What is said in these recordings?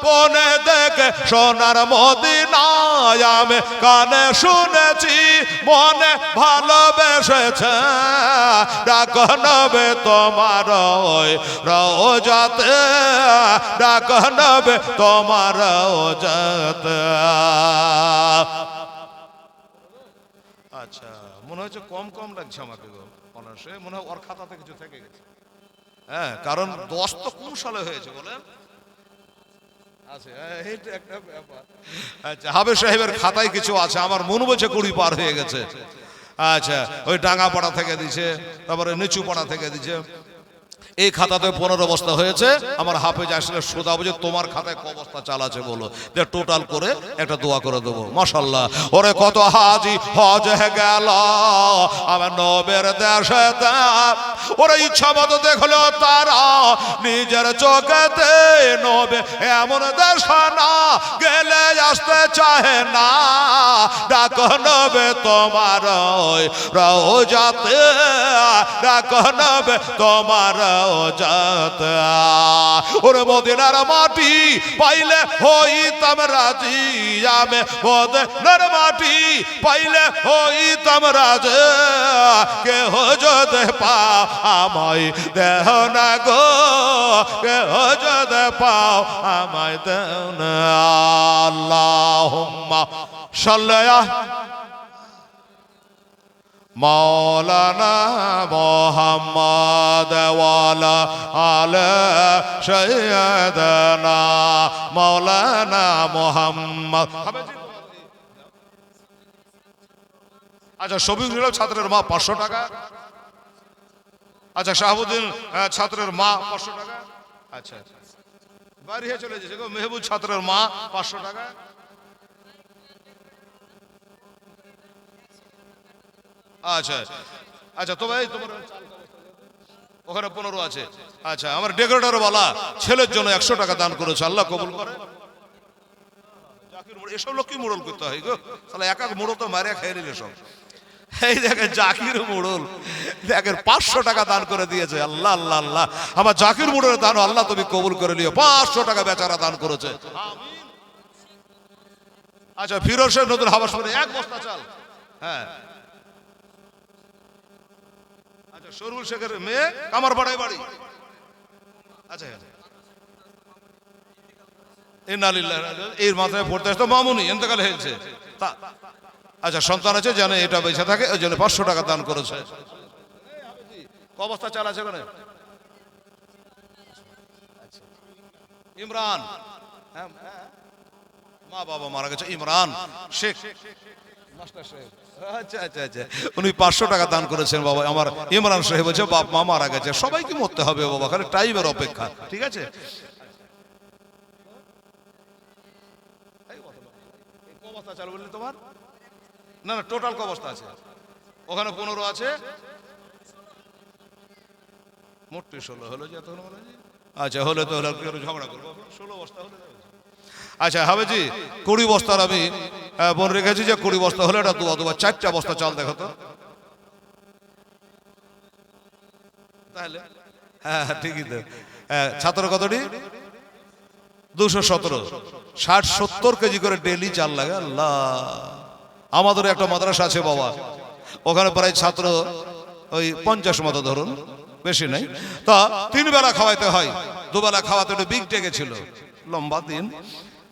কোনে দেখে সোনার মদিনায় আমি কানে শুনেছি মনে ভালোবেসেছে ডাক নবে তোমার ওই রওজাতে ডাক নবে তোমার রওজাতে। আচ্ছা মনে হচ্ছে কম কম লাগছে আমাকে গো অনার্সে, মনে হয় ওর খাতাতে কিছু থেকে গেছে। হ্যাঁ কারণ 10 তো কোন সালে হয়েছে বলেন? আচ্ছা এইটা একটা ব্যাপার। আচ্ছা হাবেজ সাহেবের খাতায় কিছু আছে, আমার মনে বলছে 20 পার হয়ে গেছে। আচ্ছা ওই ডাঙ্গাপাড়া থেকে দিছে, তারপরে নিচু পাড়া থেকে দিছে। এই খাতাতে 15 বস্তা হয়েছে। আমার হাফেজ আসলে সোদা বুঝে তোমার খাতায় ক বস্তা চাল আছে বলো, যে টোটাল করে একটা দোয়া করে দেবো। মাশাআল্লাহ ওরে কত হাজি হজ গেল আমার নবের দেশে, ওরা ইচ্ছা মতো দেখলো তারা নিজের চোখেতে নবে এমন দেশ না গেলে আসতে চাহে না ডাক নবে তোমার রওজাতে ডাক নবে তোমার রওজাতে। ওরে মদিনার মাটি পাইলে হইতাম রাজি আমি, মদিনার মাটি পাইলে হইতাম রাজি কেহ যদি পাও আমায় দেহ না গো, কেহ যদি পাও আমায় দেহ না। আল্লাহুম্মা সাল্লি মাওলানা মুহাম্মদ ওয়ালা আলা সাইয়্যিদানা মাওলানা মুহাম্মদ। আচ্ছা শফিকুল ছাত্রের মা 500 টাকা। আচ্ছা শাহাবুদ্দিন ছাত্রের মা 500 টাকা। আচ্ছা বাড়ি হয়ে চলে যাচ্ছে গো। মেহবুব ছাত্রের মা 500 টাকা। আচ্ছা আচ্ছা তো ভাই তোমার ওখানে 15 আছে। আচ্ছা আমার ডেকোরেটর वाला ছেলের জন্য 100 টাকা দান করেছে, আল্লাহ কবুল করে। জাকির মোড়ল এসব লোক কি মোড়ল করতে হয় গো, তাহলে এক এক মোড়ল তো মারিয়া খেয়ে নিলে সব। এই দেখেন জাকির মোড়ল দেখেন 500 টাকা দান করে দিয়েছে। আল্লাহ আল্লাহ আল্লাহ আমার জাকির মোড়লের দান আল্লাহ তুমি কবুল করে নিও। 500 টাকা বেচারা দান করেছে। আচ্ছা ফিরোজ শেখ নতুন হাবাস করে 1 বস্তা চাল। হ্যাঁ আচ্ছা সরুল শেখের মেয়ে কামারপাড়ায় বাড়ি। আচ্ছা ইন্নালিল্লাহি এর মাথায় পড়তে আসতো মামুনি ইন্তেকাল হয়েছে। আচ্ছা সন্তান আছে জানে এটা বেঁচে থাকে ওই জন্য 500 টাকা দান করেছে। ক বস্তা চাল আছে ওখানে? ইমরান মা বাবা মারা গেছে ইমরান শেখ মাস্টার সাহেব। আচ্ছা আচ্ছা আচ্ছা উনি 500 টাকা দান করেছেন বাবা। আমার ইমরান সাহেব বলছে বাপ মা মারা গেছে, সবাইকে মরতে হবে বাবা, খালি টাইমের অপেক্ষা। ঠিক আছে ক বস্তা চাল বললি তোমার? না না টোটাল ক বস্তা আছে? ওখানে 15 আছে, মোট 16 হলো যে এতক্ষণ বলে। আচ্ছা হলে তো হলো ঝগড়া করবো। 16 বস্তা হলে। আচ্ছা হাবেজি 20 বস্তার আমি বন রেখেছি যে 20 বস্তা হলে এটা দোয়া দোয়া 4টা বস্তা চাল দেখো তো। তাহলে হ্যাঁ ঠিকই তো। ছাত্র কতটি? 217। 60-70 কেজি করে ডেলি চাল লাগে। আল্লাহ আমাদের একটা মাদ্রাসা আছে বাবা, ওখানে প্রায় ছাত্র ওই 50 মতো ধরুন, বেশি নাই। তা 3 বেলা খাওয়াইতে হয়, 2 বেলা খাওয়াতে একটু বিগ ডেকে ছিল, লম্বা দিন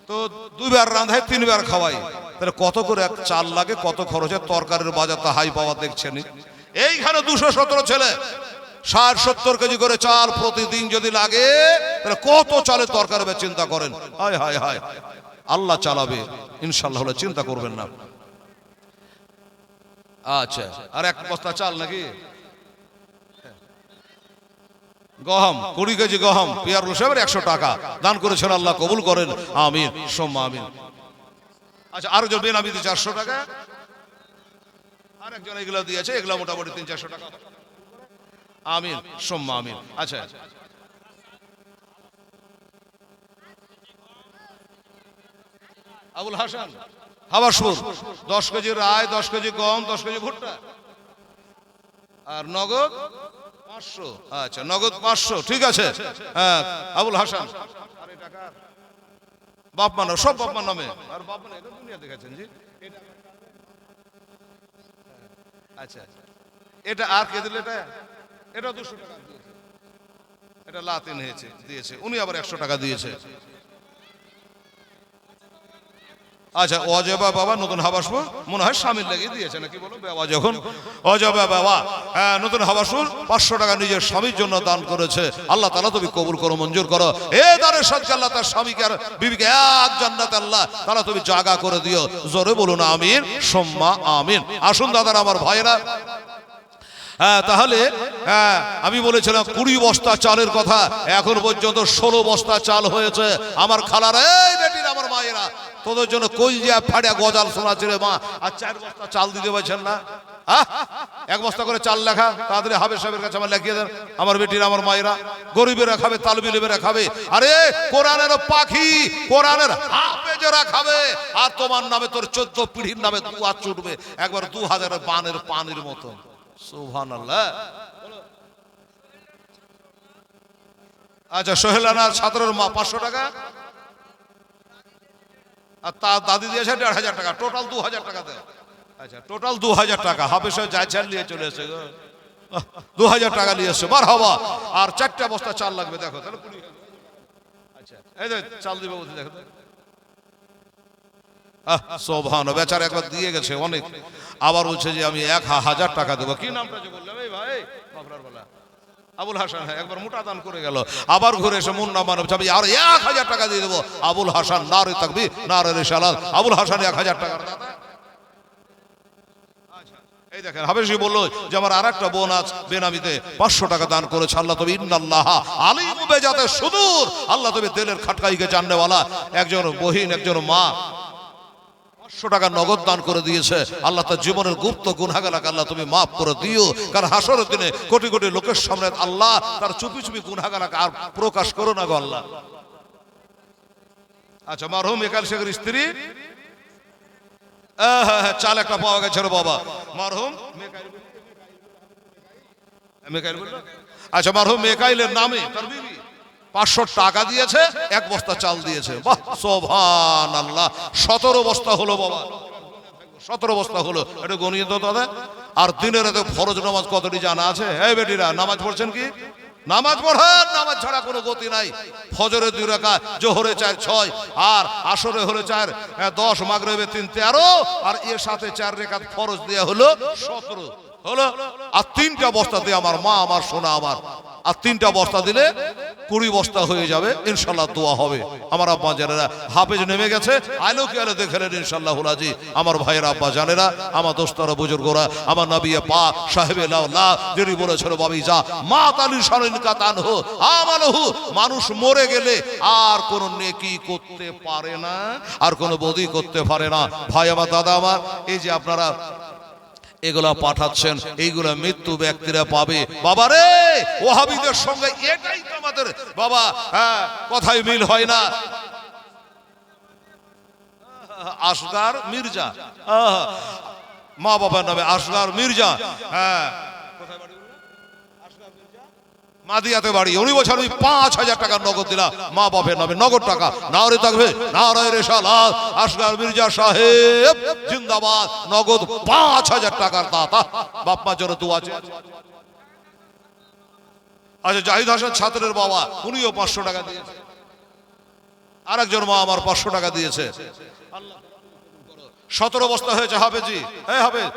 তো 2 বার রাঁধায় 3 বার খাওয়াই। তাহলে কত করে এক চাল লাগে, কত খরচে? তরকারির বাজার তো হাই পাওয়া দেখছেন। এইখানে 217 ছেলে 60-70 কেজি করে চাল প্রতিদিন যদি লাগে তাহলে কত চালের তরকারি হবে চিন্তা করেন। হায় হায় হায় আল্লাহ চালাবে ইনশাআল্লাহ, হলে চিন্তা করবেন না। আচ্ছা আর 1 বস্তা চাল নাকি? গহম 20 কেজি গহম পিয়ারুল সাহেবের 100 টাকা দান করেছেন, আল্লাহ কবুল করেন আমিন সুম্মা আমিন। আচ্ছা আরো জন বেনামি 400 টাকা, আর একজন এগুলো দিয়েছে, এগুলো মোটামুটি 300-400 টাকা আমিন সুম্মা আমিন। আচ্ছা আবুল হাসান হাবাসপুর 10 কেজি রায়, 10 কেজি গম, 10 কেজি ভুট্টা আর নগদ 500। আচ্ছা নগদ 500 ঠিক আছে। হ্যাঁ আবুল হাসান বাপ মা সব বাপ মার নামে। আর বাপ মা এটা দুনিয়া দেখেছেন জি। আচ্ছা আচ্ছা, এটা আর কে দিল? এটা 200 টাকা দিয়েছে, এটা লাতিন হয়েছে দিয়েছে, উনি আবার 100 টাকা দিয়েছে। আচ্ছা, অজবা বাবা নতুন হাবাসপুর মনে হয় স্বামীর লাগিয়ে দিয়েছে নাকি বলো বাবা, যখন অজবা বাবা নতুন হাবাসপুর 500 টাকা নিজের স্বামীর জন্য দান করেছে। আল্লাহ তাআলা তুমি কবুল করো, মঞ্জুর করো। এ দানের সদকা আল্লাহ তার স্বামীকে আর বিবিকে এক জান্নাতে আল্লাহ তাআলা তুমি জায়গা করে দিও। জোরে বলুন আমিন সুম্মা আমিন। আসুন দাদারা আমার ভাইরা, তাহলে আমি বলেছিলাম 20 বস্তা চালের কথা, এখন পর্যন্ত 16 বস্তা চাল হয়েছে। আমার খালারা, এই বেটির আমার মায়েরা, তোদের জন্য কলজিয়া ফাড়া গজাল শোনা ছিল মা, আর 4 বস্তা চাল দিতে পারছেন না? 1 বস্তা করে চাল লেখা তাড়াতাড়ি হাবের সাহেবের কাছে আমার লিখিয়ে দেন। আমার বেটির আমার মায়েরা, গরিবেরা খাবে, তালবিলেরা খাবে, আরে কোরআনের পাখি, কোরআনের হাফেজেরা খাবে, আর তোমার নামে তোর 14 পিঢ়ির নামে দুয়া ছুটবে একবার 2000 বানের পানির মতো। সুবহানাল্লাহ। আচ্ছা, সোহেলানার ছাত্রের মা 500 টাকা, আর তার দাদি দিয়েছে 1500 টাকা, টোটাল 2000 টাকা দেয়। আচ্ছা, টোটাল 2000 টাকা হাফেজ যাই চাল নিয়ে চলে এসে 2000 টাকা নিয়ে এসছে, বার হবা। আর 4টা বস্তা চাল লাগবে, দেখো তাহলে 20। আচ্ছা, এই যে চাল দিবে বলতে দেখো। সুবহান, বেচারা একবার দিয়ে গেছে অনেক, আবার বলছে যে আমি 1000 টাকা দেবো। কি নামটা যে বললাম এই ভাই বাবরার বলা আবুল হাসান, হ্যাঁ একবার মোটা দান করে গেল, আবার ঘুরে এসে মুন্না মানব চাবি আর 1000 টাকা দিয়ে দেবো। আবুল হাসান, নারে তাকবীর নারে রিসালাত, আবুল হাসান 1000 টাকার দাদা। এই দেখেন হাবেশি বললো যে আমার আরেকটা বোন আজ বেনামিতে 500 টাকা দান করেছে। আল্লাহ তবে ইন্নাল্লাহ আলিমু বিজাতে সুদূর, আল্লাহ তবে দিলের খাটকাইকে জাননেওয়ালা। একজন বহিন, একজন মা 500 টাকা নগদ দান করে দিয়েছে। আল্লাহ তার জীবনের গুপ্ত গুনাহগারকে আল্লাহ তুমি মাফ করে দিও, কারণ হাসরের দিনে কোটি কোটি লোকের সামনে আল্লাহ তার চুপি চুপি গুনাহগারকে আর প্রকাশ করো না গো আল্লাহ। আচ্ছা, মরহুম একাল শেখের স্ত্রী, চাল একটা পাওয়া গেছে রে বাবা। মরহুম মেকাইল, আচ্ছা মরহুম মেকাইলের নামে তার বিবি 500 টাকা দিয়েছে, 1 বস্তা চাল দিয়েছে। বাহ, সুবহানাল্লাহ। 17 বস্তা হলো বাবা, 17 বস্তা হলো। এটা গণিয়ে তো দাদা। আর দিনের রাতে ফরজ নামাজ কতটি জানা আছে? এই বেটিরা নামাজ পড়ছেন কি? নামাজ পড়েন, নামাজ ছাড়া কোনো গতি নাই। ফজরে 2 রাকাত, জোহরে 4 6, আর আসরে হলো 4 10, মাগরিবে 3 13, আর এর সাথে 4 রাকাত ফরজ দেয়া হলো 17 হলো। আর 3টা বস্তা দিয়ে আমার মা, আমার সোনা আমার, আর 3টা বস্তা দিলে 20 বস্তা হয়ে যাবে ইনশাআল্লাহ। দোয়া হবে। আমার আব্বা জানেরা হাফেজ নেমে গেছে, আলো কি আলো দেখলেন ইনশাআল্লাহ হুলাজি। আমার ভাইয়েরা, আব্বা জানেরা, আমার দোস্তরা, বুজুর্গরা, আমার নবী পাক সাহেবে লাউলা যিনি বলেছিল বাবি যা মা তালি শারিন কাতান হো আমালহু, মানুষ মরে গেলে আর কোন নেকি করতে পারে না, আর কোন বদি করতে পারে না। ভাই আমার, দাদা আমার, এই যে আপনারা এগুলা পাঠাচ্ছেন, এইগুলা মৃত্যু ব্যক্তিরা পাবে। বাবা রে, ওয়াহাবিদের সঙ্গে এটাই তো আমাদের বাবা কথাই মিল হয় না। আসগার মির্জা, মা বাবার নামে আসগার মির্জা, মাদিয়াতে বাড়ি। উনি বলছেন আমি 5000 টাকা নগদ দিলাম মা বাপের নামে, নগদ টাকা। নারে থাকবে নারে রিসালাত, আসগার মির্জা সাহেব জিন্দাবাদ। নগদ 5000 টাকার দাতা, বাপ মার জন্য দোয়া আছে। আচ্ছা, জাহিদ হাসান ছাত্রের বাবা, উনিও 500 টাকা দিয়েছে। আরেকজন মা আমার 500 টাকা দিয়েছে। 17 বস্তা হয়েছে হাফেজি, হ্যাঁ হাফেজ।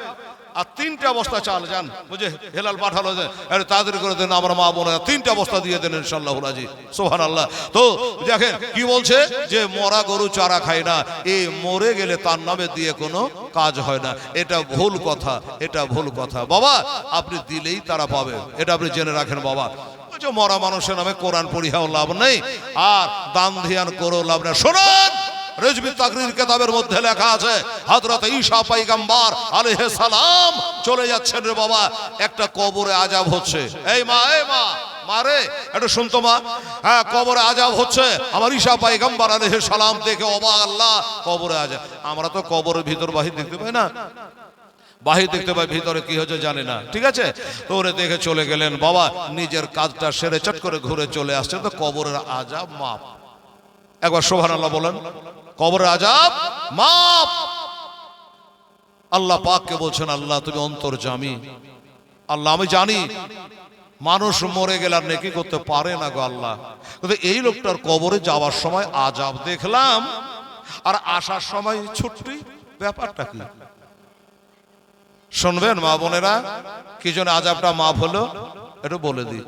আর 3টা বস্তা চাল যান, বুঝে হেলাল পাঠালো যে তাদের করে দেন আমার মা বোনেরা, 3টা বস্তা দিয়ে দেন ইনশাআল্লাহ হুলাজি। সুবহানাল্লাহ। তো দেখেন কি বলছে যে মরা গরু চারা খায় না, এই মরে গেলে তার নামে দিয়ে কোনো কাজ হয় না। এটা ভুল কথা, এটা ভুল কথা বাবা। আপনি দিলেই তারা পাবে, এটা আপনি জেনে রাখেন বাবা। মরা মানুষের নামে কোরআন পড়িয়াও লাভ নেই, আর দান ধ্যান করেও লাভ নেই। শোনেন, রেজবি তাকরীর কিতাবের মধ্যে লেখা আছে হযরত ঈসা পয়গম্বর আলাইহিস সালাম চলে যাচ্ছেন রে বাবা, একটা কবরে আযাব হচ্ছে। এই মা, এই মা, মারে একটু শুনতো মা, হ্যাঁ কবরে আযাব হচ্ছে। আমার ঈসা পয়গম্বর আলাইহিস সালাম দেখে অবাক, আল্লাহ কবরে আযাব। আমরা তো কবরের ভিতর বাহির দেখতে পাই না, বাহির দেখতে পাই, ভিতরে কি হচ্ছে জানি না। ঠিক আছে, তো ওরে দেখে চলে গেলেন বাবা, নিজের কাজটা সেরে চট করে ঘুরে চলে আসছে, তো কবরের আযাব মাপ। একবার সুবহানাল্লাহ বলেন। কবরের আযাব মাফ। আল্লাহ পাককে বলছেন, আল্লাহ তুমি অন্তর্যামী, আল্লাহ আমি জানি মানুষ মরে গেলে আর নেকি করতে পারে না গো আল্লাহ, কিন্তু এই লোকটার কবরে যাওয়ার সময় আযাব দেখলাম আর আসার সময় ছুটি, ব্যাপারটা কি? শুনবেন মা বোনেরা, কি জন্য আযাবটা মাফ হলো একটু বলে দিই।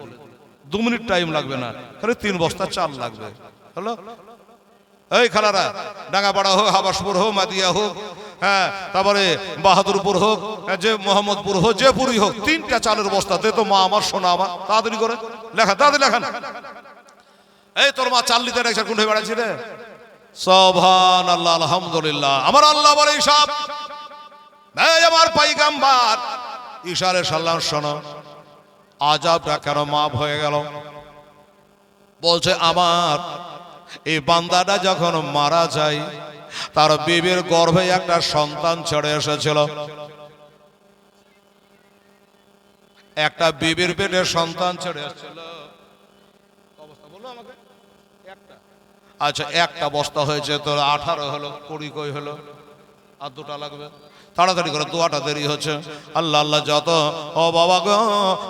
2 মিনিট টাইম লাগবে না, খালি 3 বস্তা চাল লাগবে। হলো এই খালারা, ডাঙ্গাপাড়া হোক, হাবাসপুর হোক, মাদিয়া হোক, হ্যাঁ তারপরে বাহাদুরপুর হোক, যে মোহাম্মদপুর হোক, যে পুরী হোক, 3টা চালের বস্তা দে তো মা আমার, সোনা আমার, তাড়াতাড়ি করে লেখা, তাড়াতাড়ি লেখান। এই তোর মা চাল নিতে রেখে কোন হয়ে বেড়াচ্ছি রে? সুবহানাল্লাহ, আলহামদুলিল্লাহ। আমার আল্লাহ বলে সব, এই আমার পয়গম্বর ঈসা আলাইহিস সালাম শোনো, আযাবটা কেন মাফ হয়ে গেল? বলছে আমার এই বান্দাটা যখন মারা যায় তার বিবির গর্ভে একটা সন্তান ছেড়ে এসেছিল, একটা বিবির পেটে সন্তান ছেড়ে এসেছিল। আচ্ছা একটা বস্তা হয়েছে তোর 18 হলো, 20 কই হলো, আর 2টা লাগবে, তাড়াতাড়ি করে, দোয়াটা দেরি হচ্ছে। আল্লাহ আল্লাহ যত, ও বাবা গো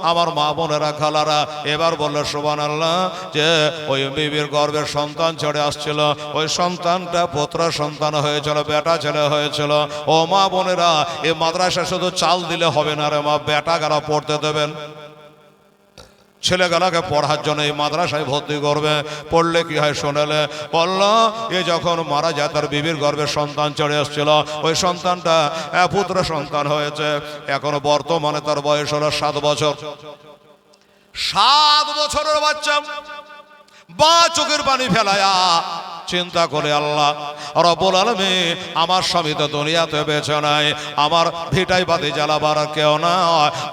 আমার মা বোনেরা খালারা, এবার বললো সুবহানাল্লাহ যে ওই বিবির গর্ভের সন্তান ছেড়ে আসছিল, ওই সন্তানটা পুত্র সন্তান হয়েছিল, বেটা ছেলে হয়েছিল। ও মা বোনেরা, এই মাদ্রাসা শুধু চাল দিলে হবে না রে মা, বেটা গারা পড়তে দেবেন, ছেলেগুলাকে পড়ার জন্য এই মাদ্রাসায় ভর্তি করবে। পড়লে কি হয় শোনালে বলল, এ যখন মারা যায় তার বিবির গর্ভে সন্তান চলে আসছিল, ওই সন্তানটা পুত্র সন্তান হয়েছে। এখন বর্তমানে তার বয়স হলো 7 বছর। 7 বছরের বাচ্চা বা চোখের পানি ফেলায়া চিন্তা করে, আল্লাহ রব্বুল আলামিন আমার স্বামী তো দুনিয়াতে বেঁচে নাই, আমার ভিটাই বাতি জ্বালাবার কেউ না,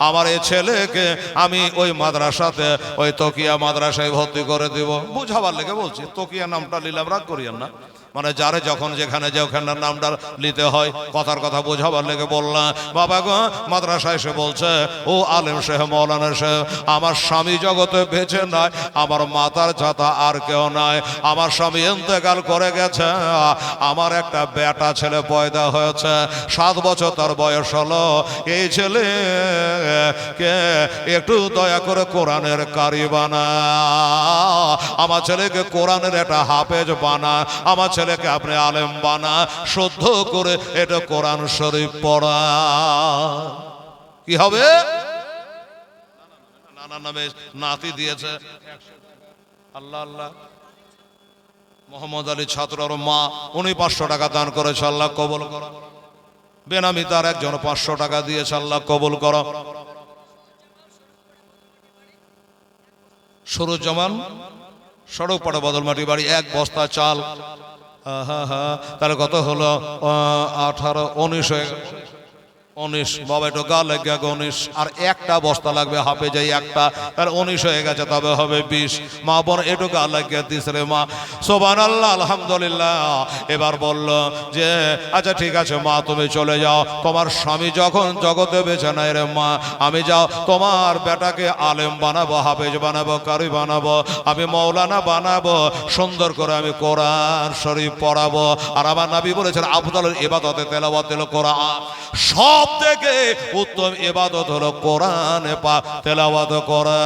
আমার এই ছেলেকে আমি ওই মাদ্রাসাতে, ওই তকিয়া মাদ্রাসায় ভর্তি করে দিব। বুঝাবার লেগে বলছি, তকিয়া নামটা নিলাম, রাগ করিয়েন না, মানে যারে যখন যেখানে যে ওখানটার নামটা নিতে হয়, কথার কথা বোঝাবার লেগে বললাম। বাবা গো মাদ্রাসায় এসে বলছে, ও আলেম সাহেব, মৌলানা সাহেব, আমার স্বামী জগতে বেঁচে নাই, আমার মাতার ছাতা আর কেউ নাই, আমার স্বামী ইন্তেকাল করে গেছে, আমার একটা বেটা ছেলে পয়দা হয়েছে, 7 বছর তার বয়স হলো, এই ছেলেকে একটু দয়া করে কোরআনের কারি বানা, আমার ছেলেকে কোরআনের একটা হাফেজ বানা, আমার ছেলেকে আপনি আলেম বানা, শুদ্ধ করে এটা কোরআন শরীফ পড়া। কি হবে? নানা নামে নাতি দিয়েছে, আল্লাহ আল্লাহ। মোহাম্মদ আলী ছাত্রর মা, উনি 500 টাকা দান করেছে, আল্লাহ কবুল করো। বেনামি তার একজন 500 টাকা দিয়েছে, আল্লাহ কবুল করো। সুরুজ্জামান সড়ক পাড়া বদলমাটি বাড়ি, 1 বস্তা চাল, তাহলে কত হলো? 18, 19 হয়ে গেল। 19 বাবা একটু গা লেগে 19, আর একটা বস্তা লাগবে হাফে যাই একটা, তাহলে 19 হয়ে গেছে, তবে হবে 20। মা বোন একটু গা লাগিয়ে দিস রে মা, সুবহানাল্লাহ, আলহামদুলিল্লাহ। এবার বলল যে আচ্ছা ঠিক আছে মা তুমি চলে যাও, তোমার স্বামী যখন জগতে বেঁচে নাই রে মা, আমি যাও তোমার বেটাকে আলেম বানাবো, হাফেজ বানাবো, কারি বানাবো, আমি মৌলানা বানাবো, সুন্দর করে আমি কোরআন শরীফ পড়াবো। আর আমার নবী বলেছেন আফদালুল ইবাদতে তিলাওয়াতুল কোরআন, সব থেকে উত্তম ইবাদত হলো কোরআন তেলাওয়াত করা।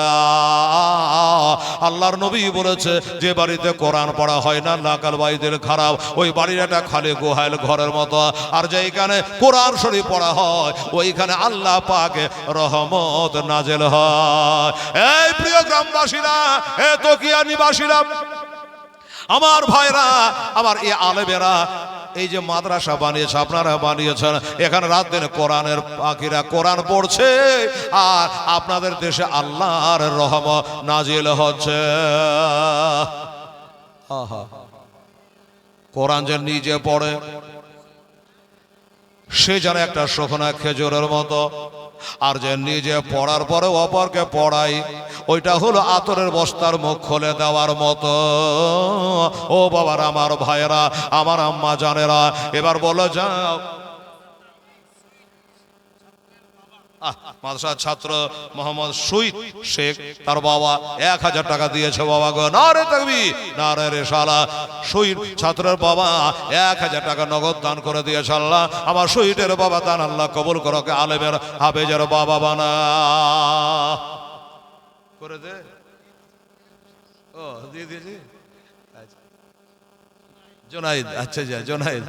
আল্লাহর নবী বলেছে যে বাড়িতে কোরআন পড়া হয় না, লাকাল বাইদের খারাপ, ওই বাড়ির একটা খালি গোহাইল ঘরের মতো। আর যেখানে কোরআন শরীফ পড়া হয় ওইখানে আল্লাহ পাকের রহমত নাজেল হয়। এই প্রিয় গ্রামবাসীরা, এ তকিয়া নিবাসীরা, আমার ভাইরা, আমার এই আলেমেরা, এই যে মাদ্রাসা বানিয়েছে, আপনারা বানিয়েছেন, এখানে রাত দিন কোরআনের পাখিরা কোরআন পড়ছে, আর আপনাদের দেশে আল্লাহর রহমত নাজিল হচ্ছে। কোরআন যে নিজে পড়ে সে যেন একটা শুকনা খেজুরের মতো, আর যে নিজে পড়ার পরে অপরকে পড়াই ওইটা হলো আতরের বস্তার মুখ খুলে দেওয়ার মতো। ও বাবার, আমার ভাইয়েরা, আমার আম্মা জানেরা, এবার বলো যাও মাদ্রাসার ছাত্র মোহাম্মদ শহীদ শেখ, তার বাবা 1000 টাকা দিয়েছে। বাবা গো নারে তাকবীর নারে রিসালাত। শহীদ ছাত্রের বাবা 1000 টাকা নগদ দান করে দিয়েছে। আল্লাহ আমার শহীদের বাবা দান আল্লাহ কবুল করো, আলেমের হাফেজের বাবা বানা করে দে। ও দিয়ে দিয়েছি জোনাইদ, আচ্ছা যা জোনাইদ,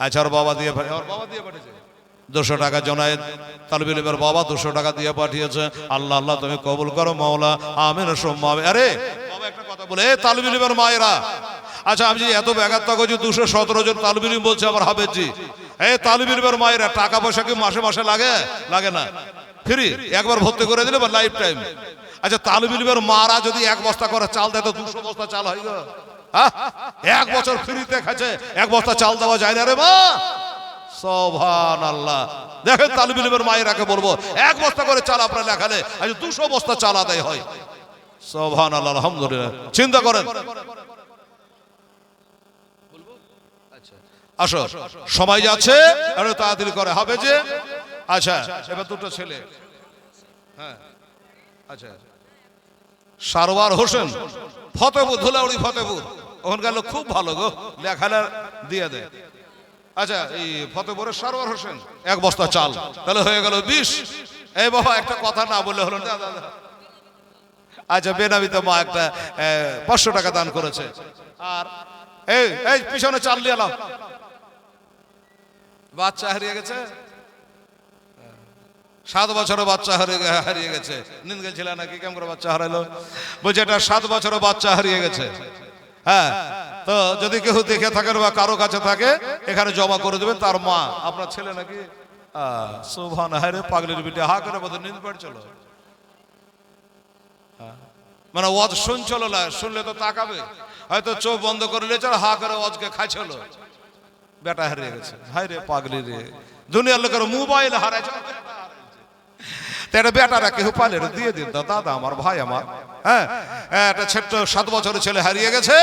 আচ্ছা ওর বাবা দিয়ে পাঠিয়েছে 200 টাকা। জোনাইদ তালবিল ইলমের বাবা 200 টাকা দিয়ে পাঠিয়েছে। আল্লাহ আল্লাহ তুমি কবুল করো মাওলা, আমিন সুম্মা আমিন। আরে বাবা একটা কথা বলে, তালবিল ইলমের মায়েরা, আচ্ছা আমি যে এত ব্যাঘাত করছি, 217 জন তালবিল ইলম বলছে আমার হাফেজি। এই তালবিল ইলমের মায়েরা টাকা পয়সা কি মাসে মাসে লাগে? লাগে না, ফ্রি একবার ভর্তি করে দিলে বা লাইফ টাইম। আচ্ছা তালবিল ইলমের মারা যদি 1 বস্তা করে চাল দেয় তো 200 বস্তা চাল হয় গো। হ্যাঁ 1 বছর ফ্রিতে খাচ্ছে, 1 বস্তা চাল দেওয়া যায় না রে মা? সুবহানাল্লাহ। দেখেন তালবিল ইলমের মায়েরাকে বলবো 1 বস্তা করে চাল আপনারা লেখালে আজ 200 বস্তা চাল আদায় হয়। সুবহানাল্লাহ আলহামদুলিল্লাহ। চিন্তা করেন। আসো সময় যাচ্ছে, আরে তাড়াতাড়ি করে হবে যে। আচ্ছা এবার 2টো ছেলে, হ্যাঁ আচ্ছা সারওয়ার হোসেন ফতেপুর, ধুলাউড়ি ফতেপুর, ওখানকার লোক খুব ভালো গো, লেখালে দিয়ে দেয়। আচ্ছা এই ফতেপুরের সারওয়ার হোসেন 1 বস্তা চাল, তাহলে হয়ে গেল 20। এই বাবা একটা কথা না বললে হলো না। আচ্ছা বেনামিতে মা একটা 500 টাকা দান করেছে। আর এই এই পিছনে চাল নিয়ে এলাম, বাচ্চা হারিয়ে গেছে, 7 বছরের বাচ্চা হারিয়ে গেছে। নিন গেছিল নাকি কেমন করে বাচ্চা হারাইলো? বলছে এটা 7 বছরের বাচ্চা হারিয়ে গেছে। হ্যাঁ তো যদি কেউ দেখে থাকেন বা কারো কাছে থাকে এখানে জমা করে দেবেন। তার মা আপনার ছেলে নাকি? সুবহান, হায়রে পাগলির বিটে, হা করে বলতে নিন পড়ছিল, মানে ওয়াজ শুনছিল না, শুনলে তো তাকাবে, হয়তো চোখ বন্ধ করে নিয়েছে, হা করে ওয়াজকে খাইছিল। বেটা হারিয়ে গেছে, হায়রে পাগলি রে, দুনিয়ার লোকের মোবাইল হারাইছে, বেটারা কেউ পালে দিয়ে দিন দাদা আমার, ভাই আমার। হ্যাঁ একটা ছোট্ট 7 বছরের ছেলে হারিয়ে গেছে,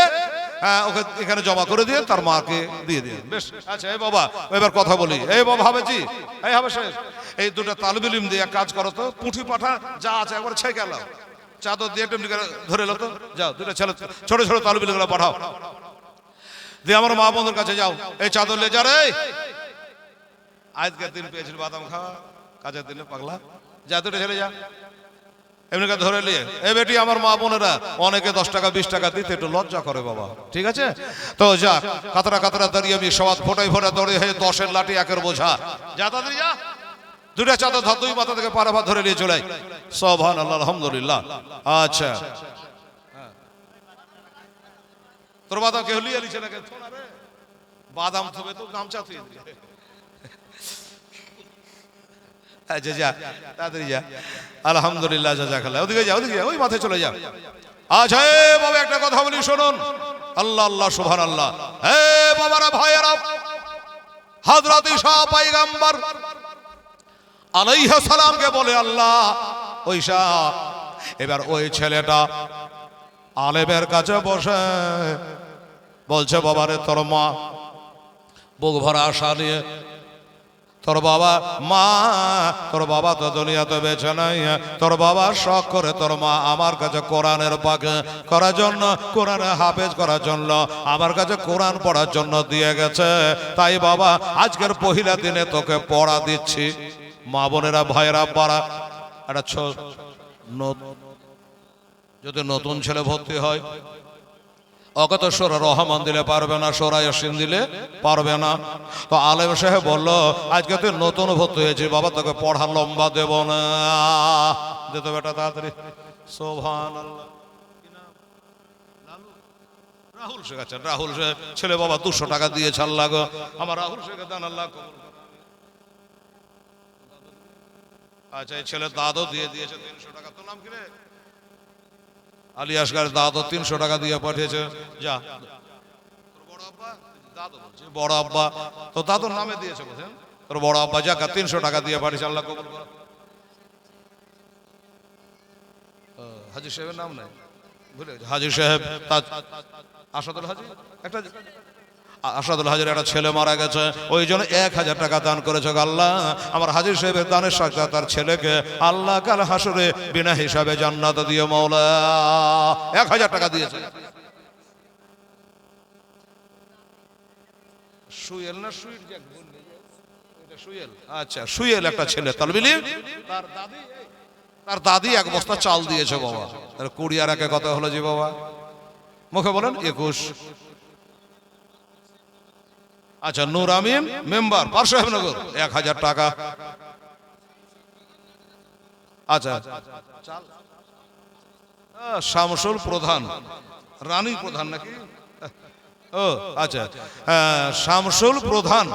ওকে এখানে জমা করে দিয়ে তার মাকে দিয়ে দিন। বেশ আচ্ছা এই বাবা এবার কথা বলি। এই বাবা হাবেজি, এই হবে শেষ, এই 2টা তালবিল ইলম দিয়ে এক কাজ করো তো, পুঁঠি পাঠা যা আছে একবার ছেঁকে গেল, চাদর দিয়ে টেমনি করে ধরে এলো তো, যাও 2টা ছেলে ছোট ছোট তালবিল ইলম পাঠাও দিয়ে আমার মা বোনদের কাছে যাও, এই চাদর লে যা রে, আজকের দিন পেয়েছিল বাদাম খাওয়া, কাজের দিনে পাগলা, যা 2টা ছেলে যা এমনি করে ধরে নিয়ে। এই বেটি আমার মা বোনেরা অনেকে 10 টাকা 20 টাকা দিতে একটু লজ্জা করে বাবা, ঠিক আছে তো যা, কাতরা কাতরা দাঁড়িয়ে আমি সবাদ ফোটাই ফোটা দৌড়ে হয়ে 10-এর লাঠি 1-এর বোঝা, যা তাড়াতাড়ি যা, 2টা চাদর ধর, 2 মাথা থেকে পাড়া ভাত ধরে নিয়ে চলে আয়। সুবহানাল্লাহ আলহামদুলিল্লাহ। আচ্ছা তোর বাদাম কে হলিয়ে লিছে নাকি? বাদাম থবে তো গামছা থুয়ে দিয়ে, আচ্ছা যা তাড়াতাড়ি যা, আলহামদুলিল্লাহ জাযাকাল্লাহ। ওদিকে যা, ওদিকে ওই মাথায় চলে যা। আচ্ছা বাবা একটা কথা বলি শুনুন, আল্লাহ আল্লাহ সুবহানাল্লাহ। হে বাবারা ভাইয়েরা, হযরত ঈসা পয়গম্বর আলাইহিস সালামকে বলে আল্লাহ ওই ঈসা, এবার ওই ছেলেটা আলেমের কাছে বসে বলছে বাবারে তোর মা বুক ভরা আশা নিয়ে, তোর বাবা মা, তোর বাবা তো দুনিয়াতে বেঁচে নাই, তোর বাবা শখ করে তোর মা আমার কাছে কোরআনের পাক করার জন্য, কোরআনে হাফেজ করার জন্য আমার কাছে কোরআন পড়ার জন্য দিয়ে গেছে। তাই বাবা আজকের পহিলা দিনে তোকে পড়া দিচ্ছি। মা বোনেরা ভাইয়েরা পাড়া একটা যদি নতুন ছেলে ভর্তি হয় ওকে তো সোরা রহমান দিলে পারবে না, সোরা ইয়াসিন দিলে পারবে না। তো আলেম সাহেব বললো আজকে তুই নতুন ভর্তি হয়েছিস বাবা, তোকে পড়া লম্বা দেব না, দিতে বেটা তাড়াতাড়ি। সুবহানাল্লাহ। রাহুল শেখ, আচ্ছা রাহুল শেখ ছেলে বাবা 200 টাকা দিয়েছে, আল্লাহ গো আমার রাহুল শেখের দান আল্লাহ কবুল। আচ্ছা এই ছেলে দাদও দিয়ে দিয়েছে 300 টাকা। তোর নাম কি রে? আলী আসগার দাদও 300 টাকা দিয়ে পাঠিয়েছে। যা তোর বড় আব্বা, দাদু বলছে বড় আব্বা, তো দাদুর নামে দিয়েছে বুঝেন, তোর বড় আব্বা যাকা 300 টাকা দিয়ে পাঠিয়েছে, আল্লাহ কবুল করো। হাজী সাহেবের নাম নাই, ভুলে গেছি, হাজী সাহেব আসাদুল হাজী একটা। আসাদুল হাজির একটা ছেলে মারা গেছে, ওই জন্য 1000 টাকা দান করেছে। আল্লাহ আমার হাজির সাহেবের দানের সাথে তার ছেলেকে আল্লাহ কাল হাসরে বিনা হিসাবে জান্নাত দিও মাওলা। 1000 টাকা দিয়েছে। সুয়েল না সুইট জ্যাক, এটা সুয়েল। আচ্ছা সুয়েল একটা ছেলে তালবিলি, তার দাদি 1 বস্তা চাল দিয়েছে বাবা। তার 20 আর 1 কত হলো জি বাবা? মুখে বলেন 21। আচ্ছা নূর আমিন মেম্বার পার্শ্বনগর 1000 টাকা। আচ্ছা শামসুল প্রধান, রানী প্রধান নাকি? ও আচ্ছা শামসুল প্রধান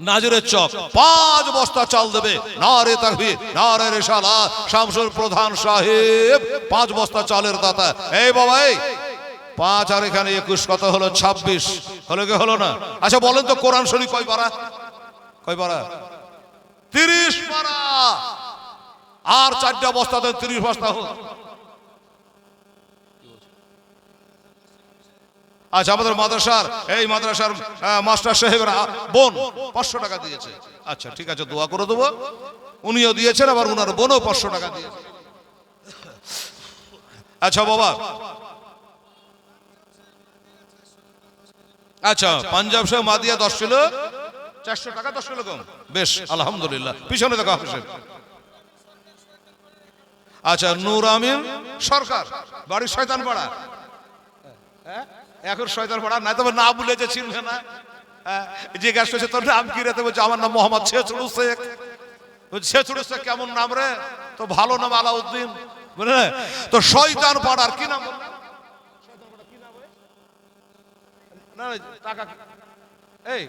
নাজিরের চক 5 বস্তা চাল দেবে। নারে তাকবীর নারে রিসালাত। শামসুল প্রধান সাহেব 5 বস্তা চালের দাতা। এই বাবা এই 5 আর এখানে 21 কত হলো? 26 হলো কি হলো না? আচ্ছা বলেন তো কোরআন শরীফ কয় পারা? কয় পারা? 30 পারা। আর 4টা বস্তা দেন, 30 বস্তা হোক। আচ্ছা আমাদের মাদ্রাসার এই মাদ্রাসার মাস্টার সাহেবের বোন 500 টাকা দিয়েছে। আচ্ছা ঠিক আছে দোয়া করে দেবো। উনিও দিয়েছেন, আবার উনার বোনও 500 টাকা দিয়েছে। আচ্ছা বাবা আচ্ছা পাঞ্জাব সহ মাদিয়া 10 ছিল, 400 টাকা 10 কিলো কম। বেশ আলহামদুলিল্লাহ। পিছনে দেখো হাফেজ। আচ্ছা নূর আমিন সরকার বাড়ি শয়তানপাড়া। এখন শয়তানপাড়া নাই, তবে না বলেছে চিনবে না। জিজ্ঞাসা করছে তোর নাম কি রে? তো বলছে আমার নাম মোহাম্মদ ছেচুড়ু শেখ। ছেচুড়ু শেখ কেমন নাম রে? তো ভালো নাম আলাউদ্দিন, বুঝলে তো শয়তানপাড়ার কি নাম? এই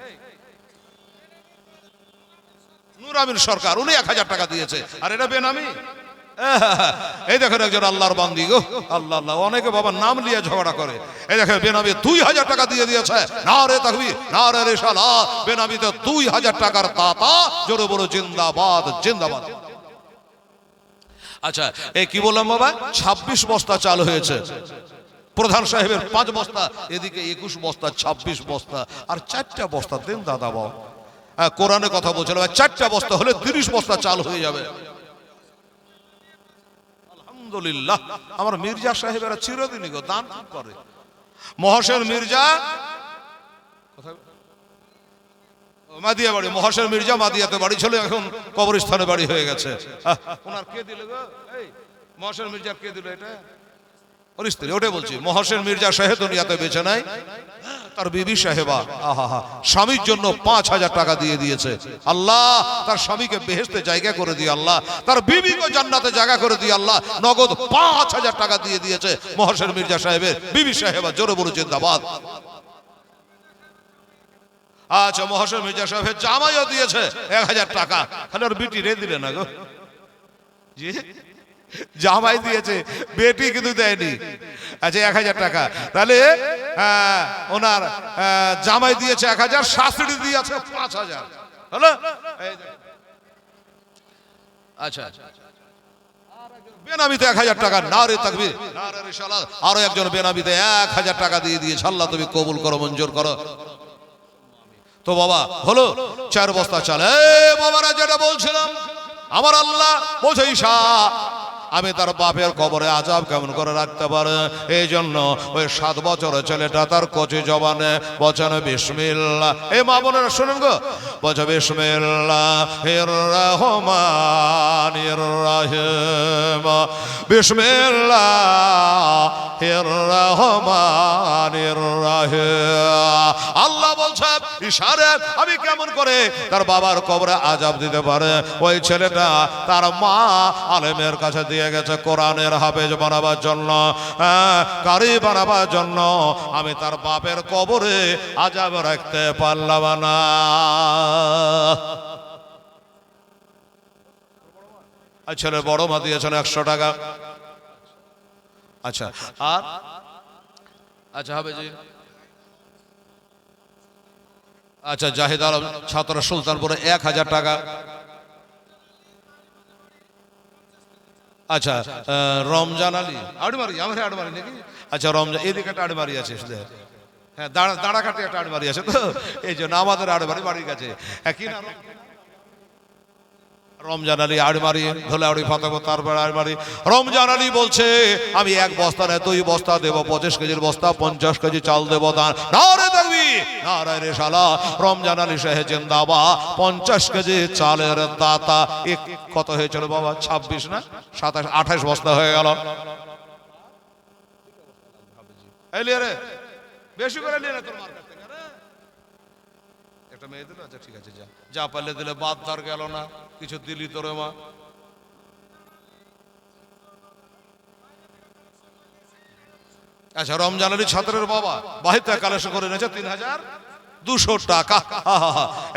নূর আমিন সরকার, উনি 1000 টাকা দিয়েছে। আর এটা বেনামি। এই দেখেন একজন আল্লাহর বান্দি গো, আল্লাহ আল্লাহ। অনেকে বাবা নাম নিয়ে ঝগড়া করে। এই দেখেন বেনামি 2000 টাকা দিয়ে দিয়েছে। নারে তাকবীর নারে রিসালাত। বেনামিতে 2000 টাকার দাতা। জোরে বলো জিন্দাবাদ জিন্দাবাদ। আচ্ছা এই কি বললাম বাবা? 26 বস্তা চাল হয়েছে। প্রধান সাহেবের 5 বস্তা, এদিকে 21 বস্তা, 26 বস্তা। আর 4টা বস্তা দেন দাদা বাবা। কোরআনের কথা বলছিলাম, 4টা বস্তা হলে 30 বস্তা চাল হয়ে যাবে। আলহামদুলিল্লাহ। আমার মির্জা সাহেবেরা চিরদিনই গো দান করে। মহসেন মির্জা মাদিয়া বাড়ি, মহসেন মির্জা মাদিয়াতে বাড়ি ছিল, এখন কবরস্থানে বাড়ি হয়ে গেছে। ওনার কে দিল গো? এই মহসেন মির্জা কে দিল? এটা ওর স্ত্রী। ওটাই বলছি মহসেন মির্জা সাহেব দুনিয়াতে বেঁচে নাই, তার বিবি সাহেবা আহা স্বামীর জন্য 5000 টাকা দিয়ে দিয়েছে। আল্লাহ তার স্বামীকে বেহেশতে জায়গা করে দিয়ে, আল্লাহ তার বিবিকে জান্নাতে জায়গা করে দিয়ে, আল্লাহ নগদ 5000 টাকা দিয়ে দিয়েছে মহসেন মির্জা সাহেবের বিবি সাহেবা। জোরে বলো জিন্দাবাদ। আচ্ছা মহসেন মির্জা সাহেবের জামাইও দিয়েছে 1000 টাকা। তাহলে ওর বিটি রে দিলে না গো? জি জামাই দিয়েছে, বেটি কিন্তু দেয়নি। আচ্ছা 1000 টাকা। তাহলে ওনার জামাই দিয়েছে 1000, শাশুড়ি দিয়েছে 5000। হলো? আচ্ছা বেনামিতে 1000 টাকা। নারে তাকবীর নারে রিসালাত। আরো একজন বেনামিতে 1000 টাকা দিয়ে দিয়েছে। আল্লাহ তুমি কবুল করো, মঞ্জুর করো। তো বাবা হলো 4 বস্তা চাল। এই বাবারা যেটা বলছিলাম, আমার আল্লাহ বলছে ঈশা আমি তার বাপের কবরে আযাব কেমন করে রাখতে পারে। এই জন্য ওই 7 বছরের ছেলেটা তার কচি জবানে বচন বিসমিল্লাহ। এই মা বোনেরা শুনুন গো, বচন বিসমিল্লাহির রহমানির রহিম, বিসমিল্লাহির রহমানির রহিম। আল্লাহ বলছে ইশারে আমি কেমন করে তার বাবার কবরে আযাব দিতে পারে। ওই ছেলেটা তার মা আলেমের কাছে দিয়ে গেছে কোরআনের হাফেজ বানাবার জন্য, কারি বানাবার জন্য। আমি তার বাপের কবরে আযাব রাখতে পারলাম না। ছেলে বড় মা দিয়েছেন 100 টাকা। আচ্ছা আর আচ্ছা হবে জি। আচ্ছা জাহিদ আলম ছাত্র সুলতানপুরে 1000 টাকা। আচ্ছা রমজান আলী আড়মারি, আমার আড়মারি নাকি? আচ্ছা রমজান এদিকে একটা আড়মারি আছে হ্যাঁ, দাঁড়াঘাটে একটা আড়বাড়ি আছে তো, এই জন্য আমাদের আড়বাড়ি বাড়ির কাছে। হ্যাঁ, কি নাম? রমজান আলী আড়মারি, ধোলাউড়ি ফতেপুর, তারপর আড়মারি। রমজান আলী বলছে আমি এক বস্তা না 2 বস্তা দেবো, 25 কেজির বস্তা, 50 কেজি চাল দেবো দান। নারে তাকবীর, নারে রিসালাত। রমজান আলী সাহেব জিন্দাবাদ। 50 কেজি চালের দাতা। কত হয়েছিল বাবা? 26 না 27, 28 বস্তা হয়ে গেল। এই লে রে, বেশি করে নিয়ে নে তোর মার কাছ থেকে। একটা মেয়ে দিল, আচ্ছা ঠিক আছে, যা যা পারলে দিলে, বাদ ধার গেল না, কিছু দিলি তোরে মা। আচ্ছা, রমজান আলী ছাত্রের বাবা বাহিরটা কালেকশন করে এনেছে 3200 টাকা।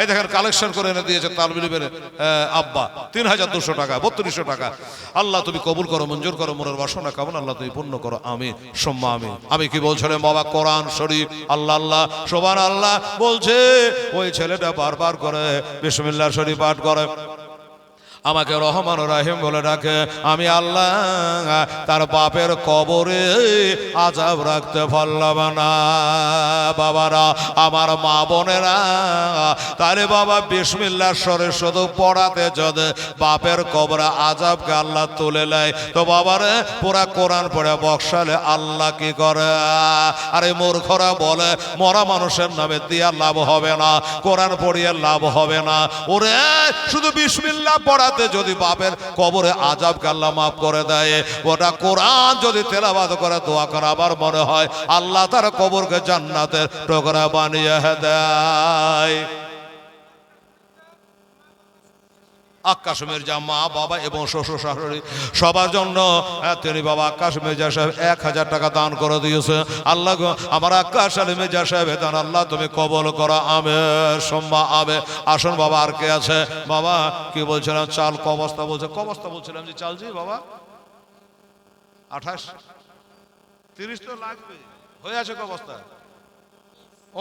এই দেখেন কালেকশন করে এনে দিয়েছে তালবিলের আব্বা 3200 টাকা, 3200 টাকা। আল্লাহ তুমি কবুল করো, মঞ্জুর করো, মনের বাসনা কামনা আল্লাহ তুমি পূর্ণ করো, আমিন সুম্মা আমিন। আমি কি বলছিলাম বাবা? কোরআন শরীফ, আল্লাহ আল্লাহ সুবহানাল্লাহ বলছে। ওই ছেলেটা বারবার করে বিসমিল্লাহ শরীফ পাঠ করে, আমাকে রহমান রাহিম বলে ডাকে। আমি আল্লাহ তার বাপের কবরে আযাব রাখতে পারলাম না। বাবারা, আমার মা বোনেরা, তাহলে বাবা বিসমিল্লাহ শরীফ শুধু পড়াতে যদি বাপের কবরে আযাবকে আল্লাহ তুলে নেয়, তো বাবারে পুরা কোরআন পড়ে বক্সালে আল্লাহ কি করে? আরে মূর্খরা বলে মরা মানুষের নামে দিয়া লাভ হবে না, কোরআন পড়িয়ে লাভ হবে না। ওরে শুধু বিসমিল্লাহ পড়া যদি বাপের কবরে আযাবকে আল্লাহ মাফ করে দেয়, ওটা কোরআন যদি তেলাওয়াত করে দোয়া করে, আবার মনে হয় আল্লাহ তার কবরকে জান্নাতের টুকরা বানিয়ে দেয়। আক্কাস মির্জা মা বাবা এবং শ্বশুর শাশুড়ি সবার জন্য তিনি বাবা আক্কাস মির্জা সাহেব 1000 টাকা দান করে দিয়েছে। আল্লাহ গো, আমার আক্কাস আলী মির্জা সাহেব দান আল্লাহ তুমি কবল করো, আমিন সুম্মা আমিন। আসুন বাবা, আর কে আছে বাবা? কি বলছিলাম? চাল ক বস্তা বলছে? ক বস্তা বলছিলাম যে চাল জি বাবা? 28, 30 তো লাগবে। হয়ে আছে ক বস্তা?